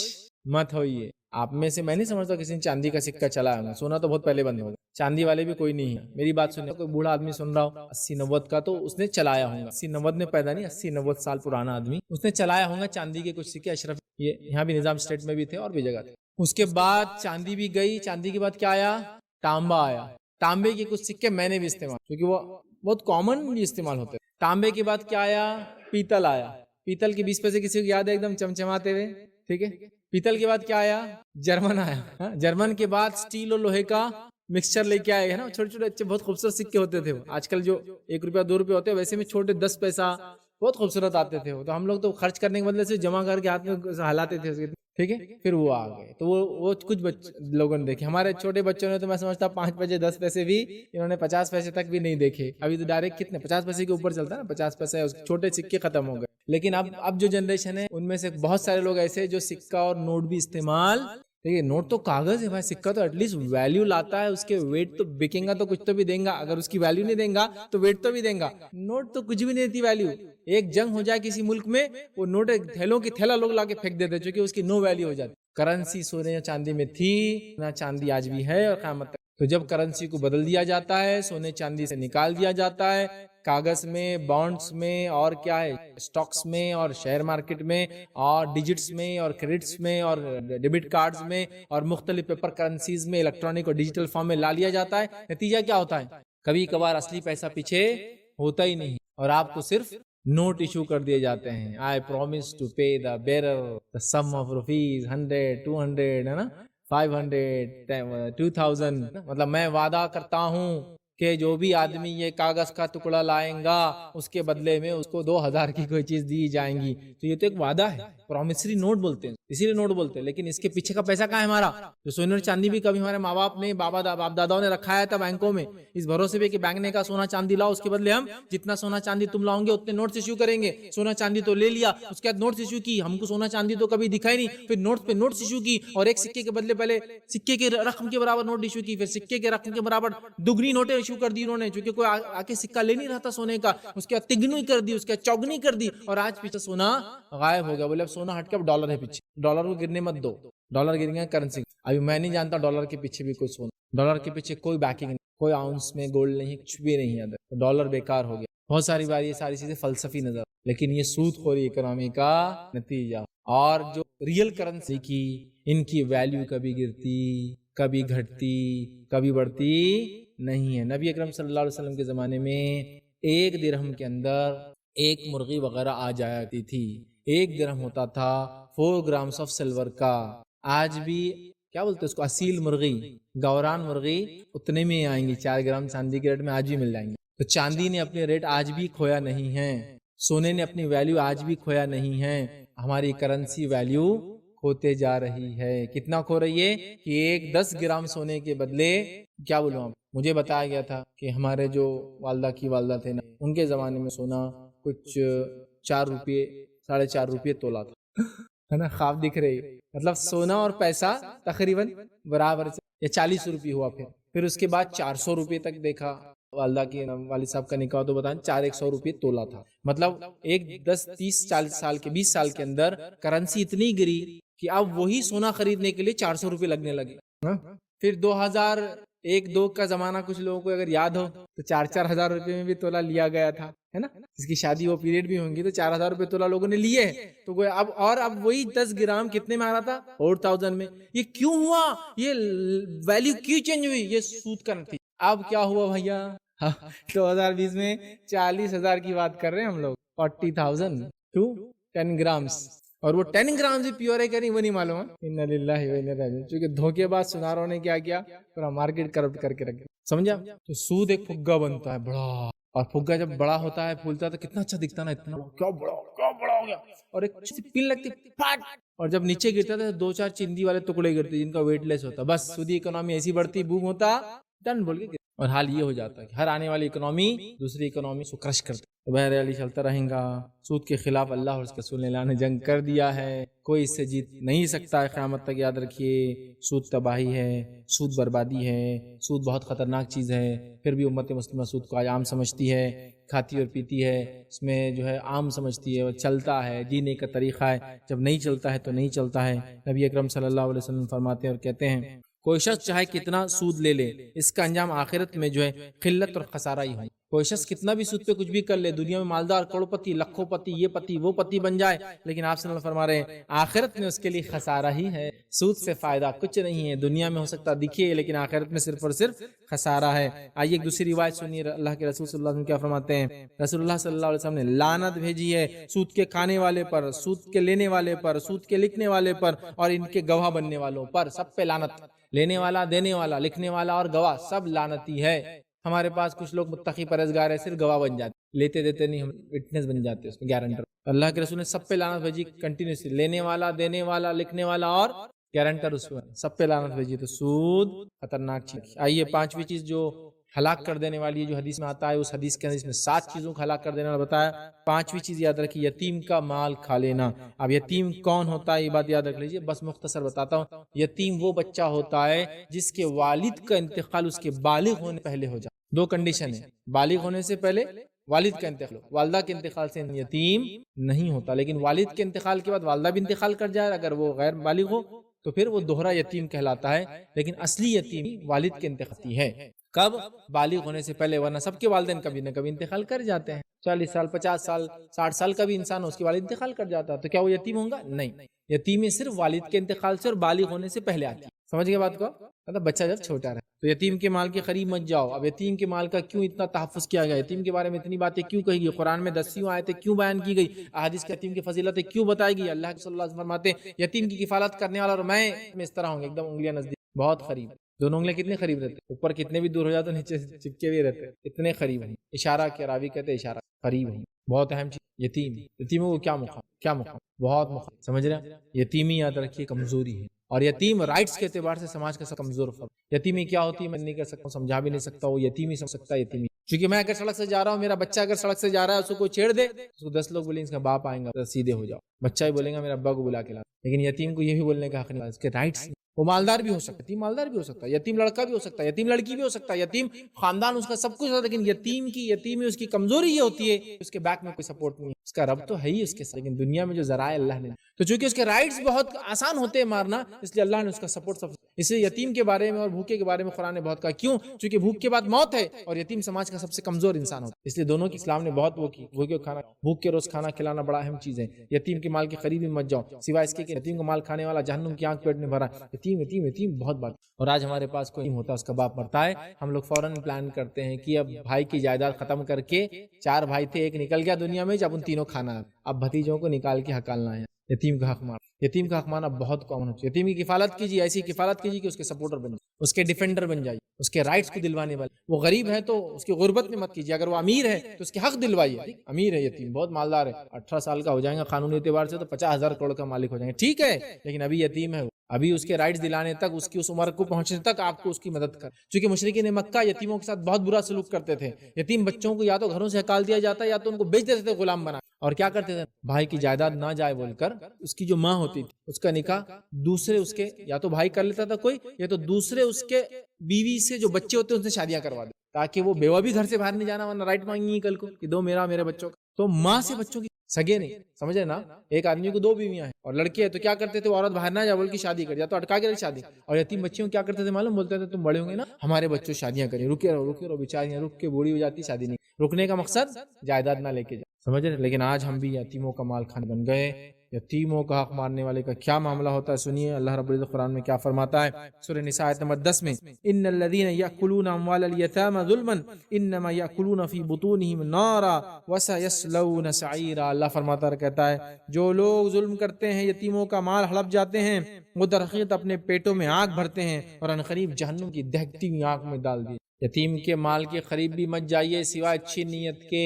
مت ہوئیے۔ آپ میں سے میں نہیں سمجھتا کسی نے چاندی کا سکہ چلایا ہوگا، سونا تو بہت پہلے بند ہوگا، چاندی والے بھی کوئی نہیں ہے۔ میری بات سنیں، کوئی بوڑھا آدمی سن رہا ہو 80-90 کا، تو اس نے چلایا ہوگا، 80-90 میں پیدا نہیں، 80-90 سال پرانا آدمی، اس نے چلایا ہوگا چاندی کے کچھ سکے اشرف، یہ یہاں بھی نظام اسٹیٹ میں بھی تھے اور بھی جگہ تھے۔ اس کے بعد چاندی بھی گئی، چاندی کے بعد کیا آیا؟ تانبا آیا۔ تانبے کے کچھ سکے میں نے بھی استعمال، کیونکہ وہ بہت کامن بھی استعمال ہوتے ہیں۔ تانبے کے بعد کیا آیا؟ پیتل آیا۔ پیتل کے 20 پیسے کسی کو یاد ہے ایک دم چمچماتے ہوئے؟ ٹھیک ہے۔ پیتل کے بعد کیا آیا؟ جرمن آیا۔ جرمن کے بعد سٹیل اور لوہے کا مکسچر لے کے آئے ہیں نا، چھوٹے چھوٹے اچھے بہت خوبصورت سکے ہوتے تھے وہ۔ آج کل جو 1 روپیہ 2 روپیہ ہوتے ہیں، ویسے میں چھوٹے 10 پیسہ بہت خوبصورت آتے تھے وہ، تو ہم لوگ تو خرچ کرنے کے بدلے سے جمع کر کے ہاتھ میں ہلاتے تھے، ٹھیک ہے۔ پھر وہ آ گئے تو وہ کچھ لوگوں نے دیکھے، ہمارے چھوٹے بچوں نے تو میں سمجھتا 5 پیسے 10 پیسے بھی انہوں نے 50 پیسے تک بھی نہیں دیکھے۔ ابھی تو ڈائریکٹ کتنے 50 پیسے کے اوپر چلتا ہے نا، 50 پیسے چھوٹے سکے ختم ہو گئے۔ لیکن اب جو جنریشن ہے ان میں سے بہت سارے لوگ ایسے جو سکہ اور نوٹ بھی استعمال، دیکھیے نوٹ تو کاغذ ہے بھائی، سکہ تو ایٹ لیسٹ ویلیو لاتا ہے، اس کے ویٹ تو بکیں گا تو کچھ تو بھی دیں گا، اگر اس کی ویلیو نہیں دیں گا تو ویٹ تو بھی دیں گا۔ نوٹ تو کچھ بھی نہیں دیتی ویلیو، ایک جنگ ہو جائے کسی ملک میں، وہ نوٹ تھیلوں کی تھیلا لوگ لا کے پھینک دیتے چونکہ اس کی نو ویلیو ہو جاتی۔ کرنسی سونے یا چاندی میں تھی، نہ چاندی آج بھی ہے اور قیامت تک۔ تو جب کرنسی کو بدل دیا جاتا ہے، سونے چاندی سے نکال دیا جاتا ہے، کاغذ میں، بانڈز میں، اور کیا ہے، سٹاکس میں اور شیئر مارکیٹ میں اور ڈیجٹس میں اور کریڈٹس میں اور ڈیبٹ کارڈز میں اور مختلف پیپر کرنسیز میں الیکٹرانک اور ڈیجیٹل فارم میں لا لیا جاتا ہے، نتیجہ کیا ہوتا ہے؟ کبھی کبھار اصلی پیسہ پیچھے ہوتا ہی نہیں اور آپ کو صرف نوٹ ایشو کر دیے جاتے ہیں۔ I promise to pay the bearer the sum of rupees 100, 200 ہے نا، 500, 2000، مطلب میں وعدہ کرتا ہوں کہ جو بھی آدمی یہ کاغذ کا ٹکڑا لائیں گا اس کے بدلے میں اس کو 2000 کی کوئی چیز دی جائیں گی۔ تو یہ تو ایک وعدہ ہے، پرومسری نوٹ بولتے ہیں، اسی لیے نوٹ بولتے ہیں۔ لیکن اس کے پیچھے کا پیسہ کہاں ہے ہمارا؟ جو سونے اور چاندی بھی کبھی ہمارے ماں باپ نے، باپ داداؤں نے رکھا تھا بینکوں میں، اس بھروسے پہ کہ بینک نے کہا سونا چاندی لاؤ، اس کے بدلے ہم جتنا سونا چاندی تم لاؤ گے اتنے نوٹس ایشو کریں گے۔ سونا چاندی تو لے لیا، اس کے بعد نوٹس ایشو کی، ہم کو سونا چاندی تو کبھی دکھائی نہیں، پھر نوٹس پہ نوٹس ایشو کی، اور ایک سکے کے بدلے پہلے سکے کے رقم کے برابر نوٹ ایشو کی، پھر سکے کے رقم کے برابر دگنی نوٹیں ایشو کر دی انہوں نے، چونکہ کوئی آ کے سکہ لے نہیں رہا تھا سونے کا، اس کے بعد تگنی کر دی، اس کے بعد چوگنی کر دی، اور آج پیچھے سونا غائب ہو گیا۔ بولے اب سونا ہٹ کے اب ڈالر ہے پیچھے، ڈالر کو گرنے مت دو، ڈالر گر گیا کرنسی۔ ابھی میں نہیں جانتا ڈالر کے پیچھے بھی کوئی سونا، ڈالر کے پیچھے کوئی بیکنگ نہیں، کوئی آؤنس میں گولڈ نہیں، کچھ بھی نہیں ہے، ڈالر بیکار ہو گیا۔ بہت ساری بار یہ ساری چیزیں فلسفی نظر، لیکن یہ سود خوری اکنامی کا نتیجہ۔ اور جو ریئل کرنسی کی، ان کی ویلیو کبھی گرتی، کبھی گھٹتی، کبھی بڑھتی نہیں ہے۔ نبی اکرم صلی اللہ علیہ وسلم کے زمانے میں 1 درہم کے اندر 1 مرغی وغیرہ آ جاتی تھی، 1 درہم ہوتا تھا 4 گرامز آف سلور کا۔ آج بھی کیا بولتے ہیں اس کو، اصیل مرغی، گوران مرغی اتنے میں آئیں گی، 4 گرام چاندی کے ریٹ میں آج بھی مل جائیں گے۔ تو چاندی نے اپنے ریٹ آج بھی کھویا نہیں ہے، سونے نے اپنی ویلیو آج بھی کھویا نہیں ہے، ہماری کرنسی ویلیو کھوتے جا رہی ہے۔ کتنا کھو رہی ہے کہ 10 گرام سونے کے بدلے، کیا بولوں آپ، مجھے بتایا گیا تھا کہ ہمارے جو والدہ کی والدہ تھے نا، ان کے زمانے میں سونا کچھ 4 روپے 4.5 روپے تولا تھا، ہے نا، خواب دکھ رہی، مطلب سونا اور پیسہ تقریباً برابر، یا 40 روپے ہوا، پھر اس کے بعد 400 روپے تک دیکھا، والدہ کے والد صاحب کا نکاح تو بتائیں 400 روپے تولا تھا، مطلب ایک 10 30 40 سال کے 20 سال کے اندر کرنسی اتنی گری کہ اب وہی سونا خریدنے کے لیے 400 روپے لگنے لگے۔ پھر 2001-2 کا زمانہ کچھ لوگوں کو اگر یاد ہو تو 4,000 روپے میں بھی تولا لیا گیا تھا، ہے نا، جس کی شادی وہ پیریڈ بھی ہوں گی تو 4,000 روپے تولا لوگوں نے لیے ہیں، تو اب وہی 10 گرام کتنے میں آ رہا تھا؟ 4,000 میں۔ یہ کیوں ہوا؟ یہ ویلیو کیوں چینج ہوئی؟ یہ سود کا نتیجہ۔ اب کیا ہوا بھیا؟ 2020 میں 40,000 کی بات کر رہے ہیں ہم لوگ، 40,000 ٹو 10 گرامز، اور وہ 10 گرام بھی پیور ہے کہ نہیں وہ نہیں معلوم ہے۔ انا للہ و انا الیہ راجعون، چونکہ دھوکے باز سناروں نے کیا کیا، پورا مارکیٹ کرپٹ کر کے رکھ دیا، سمجھا؟ تو سود ایک پھگا بنتا ہے بڑا، اور پھگا جب بڑا ہوتا ہے پھولتا ہے تو کتنا اچھا دکھتا نا، اتنا کیا بڑا ہو گیا، اور ایک پن لگتی پھٹ، اور جب نیچے گرتا تھا 2-4 چندی والے ٹکڑے گرتے جن کا ویٹ لیس ہوتا، بس سودی اکنامی ایسی بڑھتی، بوم ہوتا، ڈن بول کے، اور حال یہ ہو جاتا ہے کہ ہر آنے والی اکنامی دوسری اکنامی کو کرش کرتا ہے۔ بہرحال چلتا رہیں گا، سود کے خلاف اللہ اور اس کے رسول نے جنگ کر دیا ہے، کوئی اس سے جیت نہیں سکتا ہے قیامت تک، یاد رکھیے۔ سود تباہی ہے، سود بربادی ہے، سود بہت خطرناک چیز ہے، پھر بھی امت مسلمہ سود کو آج عام سمجھتی ہے، کھاتی اور پیتی ہے، اس میں جو ہے عام سمجھتی ہے، چلتا ہے، جینے کا طریقہ ہے، جب نہیں چلتا ہے تو نہیں چلتا ہے۔ نبی اکرم صلی اللہ علیہ وسلم فرماتے ہیں اور کہتے ہیں، کوئی شخص چاہے کتنا سود لے لے، اس کا انجام آخرت میں جو ہے قلت اور خسارہ ہی ہو۔ کوئی شخص کتنا بھی سود پہ کچھ بھی کر لے، دنیا میں مالدار، کروڑ پتی، لکھوں پتی، یہ پتی وہ پتی بن جائے، لیکن آپ صلی اللہ علیہ وسلم فرما رہے ہیں آخرت میں اس کے لیے خسارہ ہی ہے، سود سے فائدہ کچھ نہیں ہے، دنیا میں ہو سکتا دکھے لیکن آخرت میں صرف اور صرف خسارہ ہے۔ آئیے ایک دوسری روایت سنیے، اللہ کے رسول صلی اللہ علیہ وسلم کیا فرماتے ہیں۔ رسول اللہ صلی اللہ علیہ وسلم نے لعنت بھیجی ہے سود کے کھانے والے پر، سود کے لینے والے پر، سود کے لکھنے والے پر، اور ان کے گواہ بننے والوں پر، سب پہ لعنت۔ لینے والا، دینے والا، لکھنے والا اور گواہ سب لعنتی ہے۔ ہمارے پاس کچھ لوگ متقی پرہیزگار ہے، صرف گواہ بن جاتے، لیتے دیتے نہیں، ہم وٹنس بن جاتے، اس میں گارنٹر۔ اللہ کے رسول نے سب پہ لعنت بھیجی کنٹینیوسلی، لینے والا، دینے والا، لکھنے والا اور گارنٹر، اس میں سب پہ لعنت بھیجی۔ تو سود خطرناک چیز۔ آئیے پانچویں چیز جو ہلاک کر دینے والی ہے، جو حدیث میں آتا ہے، اس حدیث کے اندر اس میں 7 چیزوں کو ہلاک کر دینے والا بتایا۔ پانچویں چیز یاد رکھیے، یتیم کا مال کھا لینا۔ اب یتیم کون ہوتا ہے یہ بات یاد رکھ لیجیے، بس مختصر بتاتا ہوں۔ یتیم وہ بچہ ہوتا ہے جس کے والد کا انتقال اس کے بالغ ہونے پہلے ہو جائے۔ 2 کنڈیشن ہے، بالغ ہونے سے پہلے والد کا انتقال، والدہ کے انتقال سے یتیم نہیں ہوتا، لیکن والد کے انتقال کے بعد والدہ بھی انتقال کر جائے اگر وہ غیر بالغ ہو تو پھر وہ دوہرا یتیم کہلاتا ہے، لیکن اصلی یتیم والد کے انتقال ہے۔ کب؟ بالغ ہونے سے پہلے، ورنہ سب کے والدین کبھی نہ کبھی انتقال کر جاتے ہیں۔ 40 سال، 50 سال، 60 سال کا بھی انسان اس کے والد انتقال کر جاتا ہے، تو کیا وہ یتیم ہوگا؟ نہیں، یتیمی صرف والد کے انتقال سے اور بالغ ہونے سے پہلے آتی ہے۔ سمجھ گئے بات کو؟ مطلب بچہ جب چھوٹا رہے تو یتیم کے مال کے قریب مت جاؤ۔ اب یتیم کے مال کا کیوں اتنا تحفظ کیا گیا، یتیم کے بارے میں اتنی باتیں کیوں کہی گئی، قرآن میں 10 آیتیں کیوں بیان کی گئی، احادیث کے یتیم کی فضیلتیں کیوں بتائی گئی؟ اللہ صلی اللہ علیہ وسلم فرماتے ہیں یتیم کی کفالت کرنے والا اور میں اس طرح ہوں گے، ایک دم انگلیاں نزدیک، بہت قریب، دونوں انگلیاں کتنے قریب رہتے، اوپر کتنے بھی دور ہو جاتے نیچے چپکے بھی رہتے، اتنے قریب ہیں۔ اشارہ کیا، راوی کہتے ہیں اشارہ، قریب ہیں، بہت اہم چیز۔ یتیموں کو کیا مقام، بہت مقام، سمجھ رہے ہیں؟ یتیمی یاد رکھیے کمزوری ہے، اور یتیم رائٹس کے اعتبار سے سماج کا سب کمزور فرد۔ یتیمی کیا ہوتی ہے میں نہیں کر سکتا، سمجھا بھی نہیں سکتا، وہ یتیمی سمجھ سکتا ہے یتیمی، کیونکہ میں اگر سڑک سے جا رہا ہوں، میرا بچہ اگر سڑک سے جا رہا ہے، اس کو کوئی چھیڑ دے، اس کو 10 لوگ بولیں اس کا باپ آئیں گا، سیدھے ہو جاؤ، بچہ ہی بولے گا میرا ابا کو بلا کے لا، لیکن یتیم کو یہ بھی بولنے کا حق نہیں، اس کے رائٹس، وہ مالدار بھی ہو سکتا ہے، یتیم مالدار بھی ہو سکتا ہے، یتیم لڑکا بھی ہو سکتا ہے، یتیم لڑکی بھی ہو سکتا ہے، یتیم خاندان اس کا سب کچھ ہوتا ہے، لیکن یتیمی اس کی کمزوری یہ ہوتی ہے اس کے بیک میں کوئی سپورٹ نہیں ہے، اس کا رب تو ہے ہی اس کے ساتھ، لیکن دنیا میں جو ذرائع اللہ نے، تو چونکہ اس کے رائٹس بہت آسان ہوتے ہیں مارنا، اس لیے اللہ نے اس کا سپورٹ سب، اس لیے یتیم کے بارے میں اور بھوکے کے بارے میں قرآن نے بہت کہا، کیوں؟ چونکہ بھوک کے بعد موت ہے اور یتیم سماج کا سب سے کمزور انسان ہوتا ہے، اس لیے دونوں کی اسلام نے بہت وہ کی، بھوک کے روز کھانا کھلانا بڑا اہم چیز ہے۔ یتیم کے مال کے قریب بھی مت جاؤ، سوائے اس کے کہ یتیم کو مال کھانے والا جہنم کی آنکھ پیٹ میں بھرا، یتیم بہت بات۔ اور آج ہمارے پاس کوئی ہوتا اس کا باپ مرتا ہے، ہم لوگ فوراً پلان کرتے ہیں کہ اب بھائی کی جائیداد ختم کر کے 4 بھائی تھے، ایک نکل گیا دنیا میں، جب ان تینوں کھانا، اب بھتیجوں کو نکال کے ہکالنا ہے۔ یتیم کا حق مار، یتیم کا حق مارنا بہت کامن ہے۔ یتیم کی کفالت کیجیے، ایسی کفالت کیجیے کہ اس کے سپورٹر بن جائے، اس کے ڈیفینڈر بن جائے، اس کے رائٹس کو دلوانے والے۔ وہ غریب ہے تو اس کی غربت میں مت کیجیے، اگر وہ امیر ہے تو اس کے حق دلوائیے۔ امیر ہے یتیم، بہت مالدار ہے، 18 سال کا ہو جائے گا قانونی اعتبار سے تو 50,000 کروڑ کا مالک ہو جائیں گے، ٹھیک ہے، لیکن ابھی یتیم ہے، ابھی اس کے رائٹس دلانے تک، اس کی اس عمر کو پہنچنے تک آپ کو اس کی مدد کر، چونکہ مشرکین مکہ یتیموں کے ساتھ بہت برا سلوک کرتے تھے، یتیم بچوں کو یا تو گھروں سے ہکال دیا جاتا یا تو ان کو بیچ دیتے تھے غلام بنا، اور کیا کرتے تھے؟ بھائی کی جائیداد نہ جائے بول کر اس کی جو ماں ہوتی تھی اس کا نکاح دوسرے اس کے یا تو بھائی کر لیتا تھا کوئی، یا تو دوسرے اس کے بیوی سے جو بچے ہوتے ہیں ان سے شادیاں کروا دے، تاکہ وہ بیوہ بھی گھر سے باہر نہیں جانا، ورنہ رائٹ مانگیں گی کل کو کہ دو میرے بچوں کا۔ تو ماں سے بچوں کی سگے نہیں، سمجھے نا؟ ایک آدمی کو 2 بیویاں ہیں اور لڑکے ہیں، تو کیا کرتے تھے؟ وہ عورت باہر نہ جا بول کی شادی کر، یا تو اٹکا کے شادی۔ اور یتیم بچیوں کیا کرتے تھے معلوم؟ بولتے تھے تم بڑے ہوں گے نا، ہمارے بچوں شادیاں کریں، رکے رہو بیچاریاں رک کے بوڑھی ہو جاتی، شادی نہیں۔ رکنے کا مقصد جائیداد نہ لے کے جا، سمجھ رہے؟ لیکن آج ہم بھی یتیموں کا مال کھانے بن گئے۔ یتیموں کا حق مارنے والے کا کیا معاملہ ہوتا ہے، سنیے اللہ رب العزت قرآن میں کیا فرماتا ہے، سورہ نساء آیت نمبر 10 میں، ان الذين ياكلون اموال اليتامى ظلما انما ياكلون في بطونهم نارا وسيصلون سعيرا۔ اللہ فرماتا کہتا ہے جو لوگ ظلم کرتے ہیں، یتیموں کا مال ہڑپ جاتے ہیں، وہ در حقیقت اپنے پیٹوں میں آگ بھرتے ہیں اور ان قریب جہنم کی دہکتی ہوئی آگ میں ڈال دیے۔ یتیم کے مال کے قریب بھی مت جائیے سوائے اچھی نیت کے،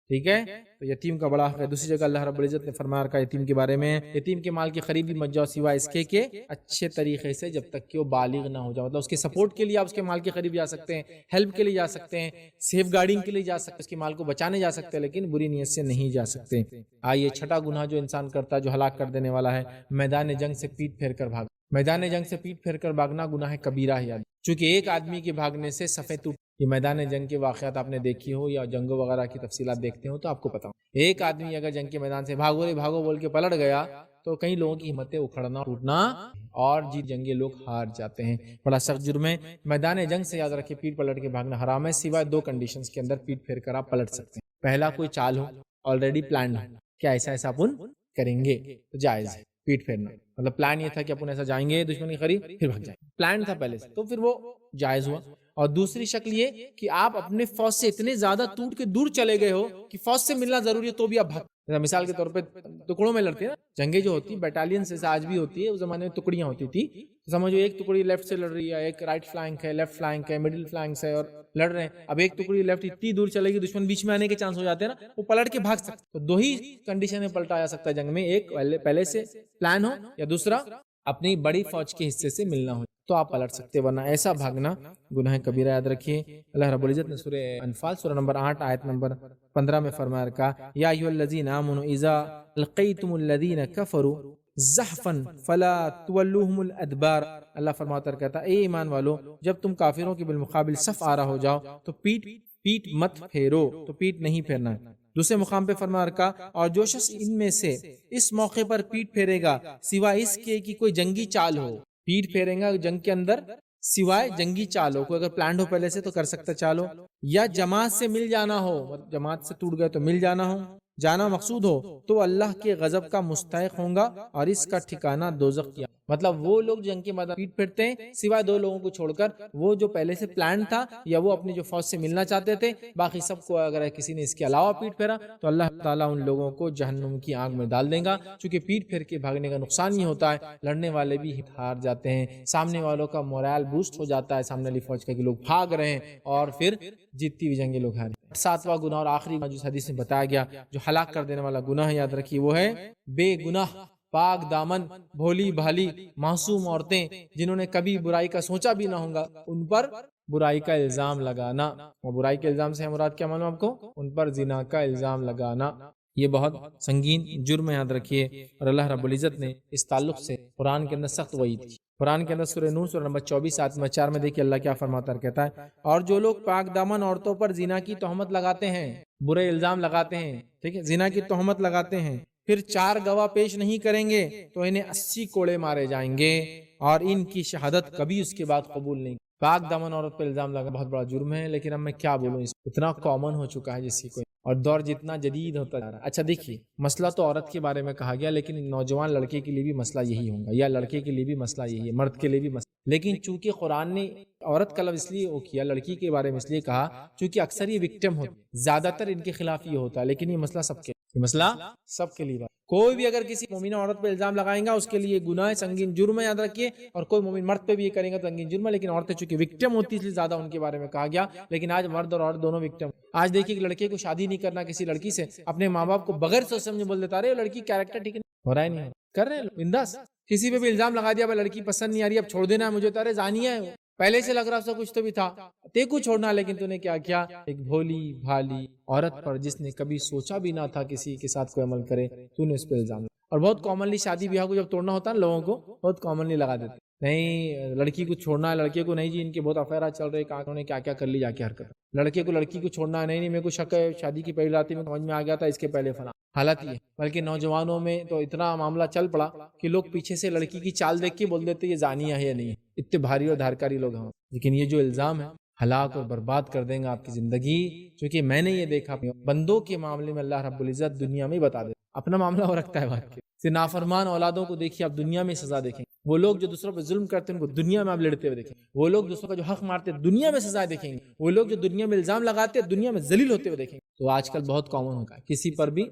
ٹھیک ہے؟ تو یتیم کا بڑا حق ہے۔ دوسری جگہ اللہ رب العزت نے فرمایا رکھا یتیم کے بارے میں، یتیم کے مال کے قریب بھی مت جاؤ سوائے اس کے کہ اچھے طریقے سے، جب تک کہ وہ بالغ نہ ہو جائے، مطلب اس کے سپورٹ کے لیے آپ اس کے مال کے قریب جا سکتے ہیں، ہیلپ کے لیے جا سکتے ہیں، سیف گارڈنگ کے لیے جا سکتے ہیں، اس کے مال کو بچانے جا سکتے ہیں، لیکن بری نیت سے نہیں جا سکتے۔ آئیے چھٹا گناہ جو انسان کرتا ہے جو ہلاک کر دینے والا ہے، میدان جنگ سے پیٹ پھیر کر بھاگ۔ میدان جنگ سے پیٹ پھیر کر بھاگنا گناہ کبیرہ ہے، چونکہ ایک آدمی کے بھاگنے سے صفیں ٹوٹ۔ یہ میدان جنگ کے واقعات آپ نے دیکھی ہو یا جنگوں وغیرہ کی تفصیلات دیکھتے ہو تو آپ کو پتا ہو، ایک آدمی اگر جنگ کے میدان سے بھاگو بول کے پلٹ گیا تو کئی لوگوں کی ہمتیں اکھڑنا ٹوٹنا اور جنگے لوگ ہار جاتے ہیں۔ بڑا سخت جرم ہے۔ میدان جنگ سے یاد رکھے پیٹ پلٹ کے بھاگنا حرام ہے، سوائے 2 کنڈیشنز کے اندر پیٹ پھیر کر آپ پلٹ سکتے ہیں۔ پہلا کوئی چال ہو، آلریڈی پلانڈ ہو، کیا ایسا اپن کریں گے تو جائز ہے پیٹ پھیرنا، مطلب پلان یہ تھا کہ اپن ایسا جائیں گے دشمن کے قریب پھر بھاگ جائیں، پلان تھا پہلے سے، تو پھر وہ جائز ہوا۔ اور دوسری شکل یہ کہ آپ اپنے فوج سے اتنے زیادہ ٹوٹ کے دور چلے گئے ہو کہ فوج سے ملنا ضروری ہے تو بھی آپ بھاگ۔ مثال کے طور پہ ٹکڑوں میں لڑتے ہیں نا، جنگیں جو ہوتی بیٹالین سے آج بھی ہوتی ہے، اس زمانے میں ٹکڑیاں ہوتی تھی، سمجھو ایک ٹکڑی لیفٹ سے لڑ رہی ہے، ایک رائٹ فلانک ہے، لیفٹ فلانک ہے، مڈل فلانک ہے، اور لڑ رہے ہیں۔ اب ایک ٹکڑی لیفٹ اتنی دور چلے گی دشمن بیچ میں آنے کے چانس ہو جاتے ہیں نا، وہ پلٹ کے بھاگ سکتے۔ تو 2 ہی کنڈیشن میں پلٹا جا سکتا ہے جنگ میں، ایک پہلے سے پلان ہو یا دوسرا اپنی بڑی فوج کے حصے سے ملنا ہو تو آپ پلٹ سکتے، ورنہ ایسا بھاگنا گناہ کبیرہ یاد رکھیے۔ اللہ رب العزت نے سورہ انفال سورہ نمبر 8 آیت نمبر 15 میں فرمایا رکھا، یا ایھا الذین آمنوا اذا لقیتم الذین کفروا زحفا فلا تولوہم الادبار۔ اللہ فرماتا کہتا اے ایمان والو، جب تم کافروں کے بالمقابل صف آ رہا ہو جاؤ تو پیٹ مت پھیرو، تو پیٹ نہیں پھیرنا ہے۔ دوسرے مقام پہ فرما رکھا، اور جو شخص ان میں سے اس موقع پر پیٹ پھیرے گا سوائے اس کے کہ کوئی جنگی چال ہو، پیٹ پھیرے گا جنگ کے اندر سوائے جنگی چال ہو، کوئی اگر پلانڈ ہو پہلے سے تو کر سکتا چال ہو، یا جماعت سے مل جانا ہو، جماعت سے ٹوٹ گئے تو مل جانا ہو، جانا مقصود ہو، تو اللہ کے غضب کا مستحق ہوں گا اور اس کا ٹھکانہ دوزخ کیا۔ مطلب وہ لوگ جنگ کے میدان پیٹ پھیرتے ہیں سوائے 2 لوگوں کو چھوڑ کر، وہ جو پہلے سے پلان تھا یا وہ اپنی جو فوج سے ملنا چاہتے تھے، باقی سب کو اگر کسی نے اس کے علاوہ پیٹ پھیرا تو اللہ تعالیٰ ان لوگوں کو جہنم کی آگ میں ڈال دے گا۔ چونکہ پیٹ پھیر کے بھاگنے کا نقصان یہ ہوتا ہے لڑنے والے بھی ہار جاتے ہیں، سامنے والوں کا مورال بوسٹ ہو جاتا ہے، سامنے والی فوج کا کہ لوگ بھاگ رہے ہیں اور پھر جیتتی ہوئی جنگیں لوگ ہارے۔ 7واں گناہ اور آخری جو حدیث میں بتایا گیا جو ہلاک کر دینے والا گناہ یاد رکھیے، وہ ہے بے گناہ پاک دامن بھولی بھالی معصوم عورتیں جنہوں نے کبھی برائی کا سوچا بھی نہ ہوگا، ان پر برائی کا الزام لگانا۔ اور برائی کے الزام سے مراد کیا معلوم آپ کو؟ ان پر زنا کا الزام لگانا۔ یہ بہت سنگین جرم یاد رکھیے، اور اللہ رب العزت نے اس تعلق سے قرآن کے اندر سخت وعید کی۔ قرآن کے اندر سورہ نور سورہ نمبر 24 آیت نمبر 4 میں دیکھیے اللہ کیا فرماتا ہے، کہتا ہے، اور جو لوگ پاک دامن عورتوں پر زنا کی تہمت لگاتے ہیں، برے الزام لگاتے ہیں، ٹھیک ہے، زنا کی تہمت لگاتے ہیں، پھر 4 گواہ پیش نہیں کریں گے تو انہیں 80 کوڑے مارے جائیں گے اور ان کی شہادت کبھی اس کے بعد قبول نہیں۔ پاک دامن عورت پر الزام لگا بہت بڑا جرم ہے، لیکن اب میں کیا بولوں، اتنا کامن ہو چکا ہے جس کو، اور دور جتنا جدید ہوتا جا رہا ہے۔ اچھا دیکھیے، مسئلہ تو عورت کے بارے میں کہا گیا، لیکن نوجوان لڑکے کے لیے بھی مسئلہ یہی ہوگا، یا لڑکے کے لیے بھی مسئلہ یہی ہے، مرد کے لیے بھی مسئلہ۔ لیکن چونکہ قرآن نے عورت کا لفظ اس لیے وہ کیا، لڑکی کے بارے میں اس لیے کہا چونکہ اکثر یہ وکٹم ہوتی، زیادہ تر ان کے خلاف یہ ہوتا ہے، لیکن یہ مسئلہ سب کے لیے کوئی بھی اگر کسی مومنہ عورت پہ الزام لگائیں گا اس کے لیے گناہ سنگین جرم ہے، یاد رکھیے، اور کوئی مومن مرد پہ بھی یہ کریں گا تو سنگین جرم ہے، لیکن عورتیں چونکہ وکٹم ہوتی اس لیے زیادہ ان کے بارے میں کہا گیا۔ لیکن آج مرد اور عورت دونوں وکٹم۔ آج دیکھیے کہ لڑکے کو شادی نہیں کرنا کسی لڑکی سے، اپنے ماں باپ کو بغیر سوچ سمجھے بول دیتا رہے لڑکی کیریکٹر ٹھیک نہیں ہو رہا ہے، نہیں کر رہے ہیں بنداس، کسی پہ بھی الزام لگا دیا بھائی لڑکی پسند نہیں آ رہی اب چھوڑ دینا ہے مجھے، تو ارے زانیہ ہے پہلے سے لگ رہا سب کچھ تو بھی تھا، کو چھوڑنا، لیکن تو نے کیا کیا، ایک بھولی بھالی عورت پر جس نے کبھی سوچا بھی نہ تھا کسی کے ساتھ کوئی عمل کرے، تو نے اس پہ الزام لگایا۔ اور بہت کامنلی شادی بیاہ کو جب توڑنا ہوتا ہے لوگوں کو بہت کامنلی لگا دیتے، نہیں لڑکی کو چھوڑنا ہے، لڑکے کو نہیں جی ان کے بہت افیرات چل رہے، انہوں نے کیا کیا کر لی جا کے حرکت، لڑکے کو لڑکی کو چھوڑنا ہے، نہیں میرے کو شک ہے شادی کی پہلی رات میں سمجھ میں آ گیا تھا اس کے پہلے فلاں حالت یہ، بلکہ نوجوانوں میں تو اتنا معاملہ چل پڑا کہ لوگ پیچھے سے لڑکی کی چال دیکھ کے بول دیتے یہ زانیہ ہے یا نہیں ہے، اتنے بھاری اور دھارکاری لوگ ہیں۔ لیکن یہ جو الزام ہے ہلاک اور برباد کر دیں گا آپ کی زندگی، چونکہ میں نے یہ دیکھا بندوں کے معاملے میں اللہ رب العزت دنیا میں ہی بتا دیتا، اپنا معاملہ وہ رکھتا ہے بات کے، نافرمان اولادوں کو دیکھیے آپ دنیا میں سزا دیکھیں، وہ لوگ جو دوسروں پہ ظلم کرتے ہیں ان کو دنیا میں آپ لڑتے ہوئے دیکھیں، وہ لوگ دوسروں کا جو حق مارتے ہیں دنیا میں سزا دیکھیں گے، وہ لوگ جو دنیا میں الزام لگاتے ہیں دنیا میں ذلیل ہوتے ہوئے دیکھیں گے۔ تو آج کل بہت کامن ہوگا کسی پر بھی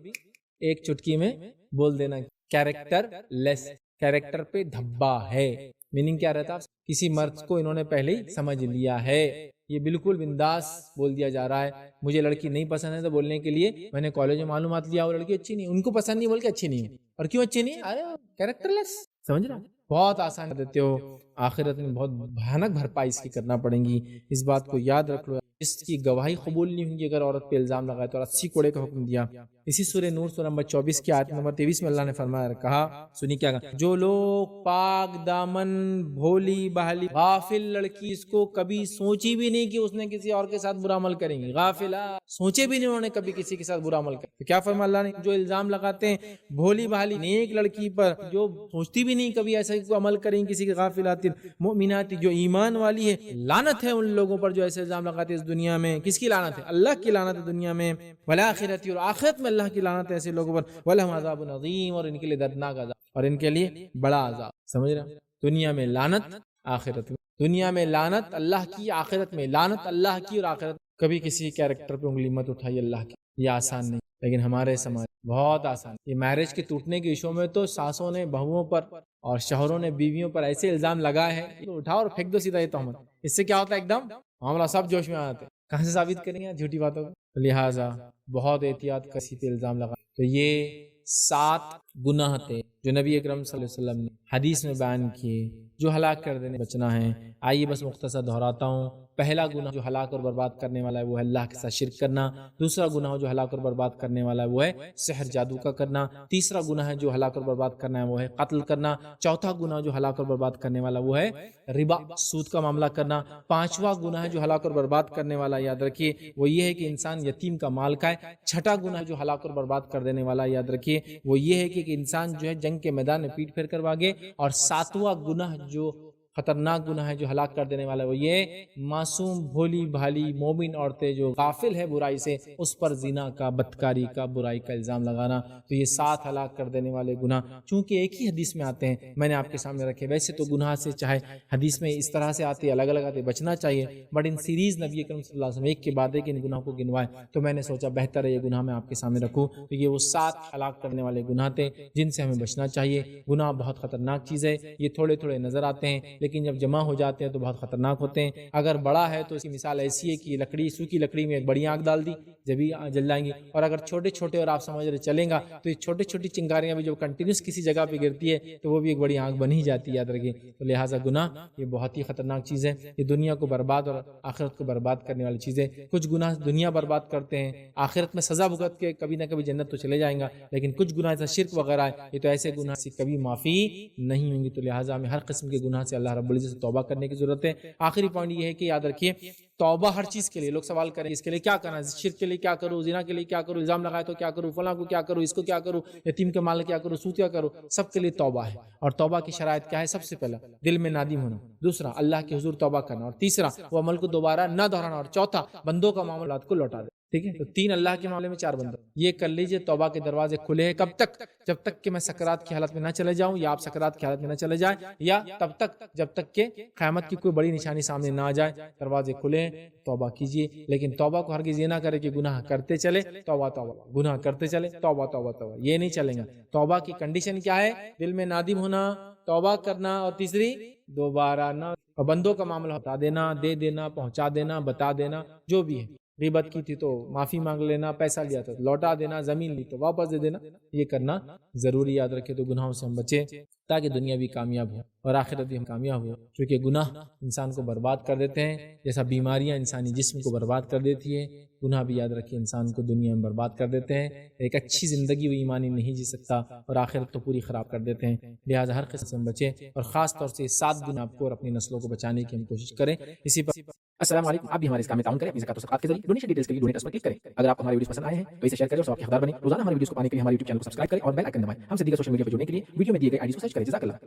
ایک چٹکی میں بول دینا کیریکٹر لیس، کیریکٹر پہ دھبا ہے، میننگ کیا رہتا، کسی مرد کو انہوں نے پہلے ہی سمجھ لیا ہے، یہ بالکل بنداس بول دیا جا رہا ہے، مجھے لڑکی نہیں پسند ہے تو بولنے کے لیے میں نے کالج میں معلومات لیا وہ لڑکی اچھی نہیں، ان کو پسند نہیں بول کے اچھی نہیں ہے، اور کیوں اچھی نہیں، ارے کیریکٹر لیس، سمجھ رہا، بہت آسان دیتے ہو، آخرت میں بہت بھیانک بھرپائی اس کی کرنا پڑے گی، اس بات کو یاد رکھ لو، اس کی گواہی قبول نہیں ہوگی اگر عورت پہ الزام لگائے تو 80 کوڑے کا حکم دیا۔ اسی سورہ نور سورہ نمبر 24 کی آیت نمبر 23 میں اللہ نے فرمایا کہا، سنی کیا کہا، جو لوگ پاک دامن بھولی بہلی غافل لڑکی، اس کو کبھی سوچی بھی نہیں کہ اس نے کسی اور کے ساتھ برا عمل کریں گی، غافلہ سوچے بھی نہیں انہوں نے کبھی کسی کے ساتھ برا عمل کریں، تو کیا فرمایا اللہ نے، جو الزام لگاتے ہیں بھولی بہلی نیک لڑکی پر جو سوچتی بھی نہیں کبھی ایسا کوئی عمل کریں کسی کے، غافلات مؤمنات جو ایمان والی ہے، لعنت ہے ان لوگوں پر جو ایسے الزام لگاتے ہیں اس دنیا میں، کس کی لعنت ہے، اللہ کی لعنت ہے دنیا میں، والآخرت اور آخرت میں اللہ کی لعنت ہے ایسے لوگوں پر، ولہم عذاب عظیم اور ان کے لیے دردناک عذاب، اور ان کے لیے بڑا عذاب، سمجھ رہے، دنیا میں لعنت آخرت میں، دنیا میں لعنت اللہ کی، آخرت میں لعنت اللہ کی اور آخرت، کبھی کسی کیریکٹر پہ انگلی مت اٹھائی اللہ کی، یہ آسان نہیں، لیکن ہمارے سماج بہت آسان، یہ میرج کے ٹوٹنے کے ایشو میں تو ساسوں نے بہوؤں پر اور شوہروں نے بیویوں پر ایسے الزام لگائے ہیں، اٹھاؤ اور پھینک دو سیدھا یہ تہمت، اس سے کیا ہوتا ہے ایک دم معاملہ سب جوش میں آتے ہیں، کہاں سے ثابت کریں گے جھوٹی باتوں کو، لہٰذا بہت احتیاط کسی پہ الزام لگا۔ تو یہ 7 گناہ تھے جو نبی اکرم صلی اللہ علیہ وسلم نے حدیث میں بیان کیے جو ہلاک کر دینے بچنا ہے۔ آئیے بس مختصر دہراتا ہوں، پہلا گناہ جو ہلاک اور برباد کرنے والا ہے وہ ہے اللہ کے ساتھ شرک کرنا، دوسرا گناہ جو ہلاک اور برباد کرنے والا ہے وہ ہے سحر جادو کا کرنا، تیسرا گناہ ہے جو ہلاک اور برباد کرنا ہے وہ ہے قتل کرنا، چوتھا گناہ جو ہلاک اور برباد کرنے والا وہ ہے ربا سود کا معاملہ کرنا، پانچواں گناہ جو ہلاک اور برباد کرنے والا یاد رکھیے وہ یہ ہے کہ انسان یتیم کا مال کھائے، چھٹا گناہ جو ہلاک اور برباد کر دینے والا یاد رکھیے وہ یہ ہے کہ انسان جو ہے جنگ کے میدان میں پیٹ پھیر کر بھاگے، اور ساتواں گناہ جو خطرناک گناہ ہے جو ہلاک کر دینے والا ہے وہ یہ معصوم بھولی بھالی مومن عورتیں جو غافل ہے برائی سے اس پر زنا کا، بدکاری کا، برائی کا الزام لگانا، تو یہ 7 ہلاک کر دینے والے گناہ چونکہ ایک ہی حدیث میں آتے ہیں میں نے آپ کے سامنے رکھے، ویسے تو گناہ سے چاہے حدیث میں اس طرح سے آتے الگ الگ آتے بچنا چاہیے، بٹ ان سیریز نبی اکرم صلی اللہ علیہ وسلم ایک کے بعد ایک ان گناہوں کو گنوائے، تو میں نے سوچا بہتر ہے یہ گناہ میں آپ کے سامنے رکھوں، تو یہ وہ 7 ہلاک کرنے والے گناہ تھے جن سے ہمیں بچنا چاہیے۔ گناہ بہت خطرناک چیز ہے، یہ تھوڑے تھوڑے نظر آتے ہیں لیکن جب جمع ہو جاتے ہیں تو بہت خطرناک ہوتے ہیں۔ اگر بڑا ہے تو اس کی مثال ایسی ہے کہ لکڑی، سوکھی لکڑی میں ایک بڑی آگ ڈال دی جبھی جل جائیں گی، اور اگر چھوٹے چھوٹے اور آپ سمجھ رہے چلیں گا تو یہ چھوٹی چھوٹی چنگاریاں بھی جو کنٹینیوس کسی جگہ پہ گرتی ہے تو وہ بھی ایک بڑی آگ بن ہی جاتی ہے، یاد رکھیں۔ تو لہٰذا گناہ یہ بہت ہی خطرناک چیز ہے، یہ دنیا کو برباد اور آخرت کو برباد کرنے والی چیز ہے۔ کچھ گناہ دنیا برباد کرتے ہیں، آخرت میں سزا بھگت کے کبھی نہ کبھی جنت تو چلے جائیں گا، لیکن کچھ گناہ جیسا شرک وغیرہ ہے یہ تو ایسے گناہ سے کبھی معافی نہیں ہوں گی، تو لہٰذا ہمیں ہر قسم کے گناہ سے اللہ رب العزت سے توبہ کرنے کی ضرورت ہے۔ آخری پوائنٹ یہ ہے کہ یاد رکھیے توبہ ہر چیز کے لیے، لوگ سوال کریں اس کے لیے کیا کرنا ہے، شرک کے لیے کیا کروں، زنا کے لیے کیا کروں، الزام لگائے تو کیا کروں، فلاں کو کیا کروں، اس کو کیا کروں، یتیم کے مال کیا کروں، سود کیا کروں، سب کے لیے توبہ ہے۔ اور توبہ کی شرائط کیا ہے؟ سب سے پہلا دل میں نادم ہونا، دوسرا اللہ کے حضور توبہ کرنا، اور تیسرا وہ عمل کو دوبارہ نہ دہرانا، اور چوتھا بندوں کا معاملات کو لوٹا دے۔ ٹھیک ہے، تو 3 اللہ کے معاملے میں 4 بندہ، یہ کر لیجئے، توبہ کے دروازے کھلے ہیں۔ کب تک؟ جب تک کہ میں سکرات کی حالت میں نہ چلے جاؤں، یا آپ سکرات کی حالت میں نہ چلے جائیں، یا تب تک جب تک کہ قیامت کی کوئی بڑی نشانی سامنے نہ آ جائے، دروازے کھلے ہیں، توبہ کیجئے۔ لیکن توبہ کو ہرگز یہ نہ کرے کہ گناہ کرتے چلے توبہ توبہ، گناہ کرتے چلے توبہ توبہ توبہ، یہ نہیں چلیں گا۔ توبہ کی کنڈیشن کیا ہے؟ دل میں نادم ہونا، توبہ کرنا، اور تیسری دوبارہ نہ، اور بندوں کا معاملہ بتا دینا، دے دینا، پہنچا دینا، بتا دینا، جو بھی ہے۔ غیبت کی تھی تو معافی مانگ لینا، پیسہ لیا تھا لوٹا دینا، زمین لی تو واپس دے دینا، یہ کرنا ضروری یاد رکھے تو گناہوں سے ہم بچیں تاکہ دنیا بھی کامیاب ہو اور آخرت بھی ہم کامیاب ہو، کیونکہ گناہ انسان کو برباد کر دیتے ہیں، جیسا بیماریاں انسانی جسم کو برباد کر دیتی ہیں، گناہ بھی یاد رکھے انسان کو دنیا میں برباد کر دیتے ہیں، ایک اچھی زندگی وہ ایمانی نہیں جی سکتا اور آخرت تو پوری خراب کر دیتے ہیں۔ لہٰذا ہر قسم سے ہم بچیں اور خاص طور سے 7 گناہ کو اور اپنی نسلوں کو بچانے کی ہم کوشش کریں۔ اسی پر السلام علیکم، آپ بھی ہمارے اس کام میں تعاون کریں اپنی زکات و صدقات کے ذریعے۔ ڈونیشن ڈیٹیلز کے لیے ڈونیٹ اس پر کلک کریں۔ اگر آپ کو ہمارے ویڈیوز پسند آئے ہیں تو اسے شیئر کریں اور ثواب کے حقدار بنیں۔ روزانہ ہمارے ویڈیوز کو پانے کے لیے ہمارے یوٹیوب چینل کو سبسکرائب کریں اور بیل آئکن دبائیں۔ ہم سے دیگر سوشل میڈیا پر جڑنے کے لیے ویڈیو میں دیے گئے آئی ڈی کو سرچ کریں۔ جزاک اللہ۔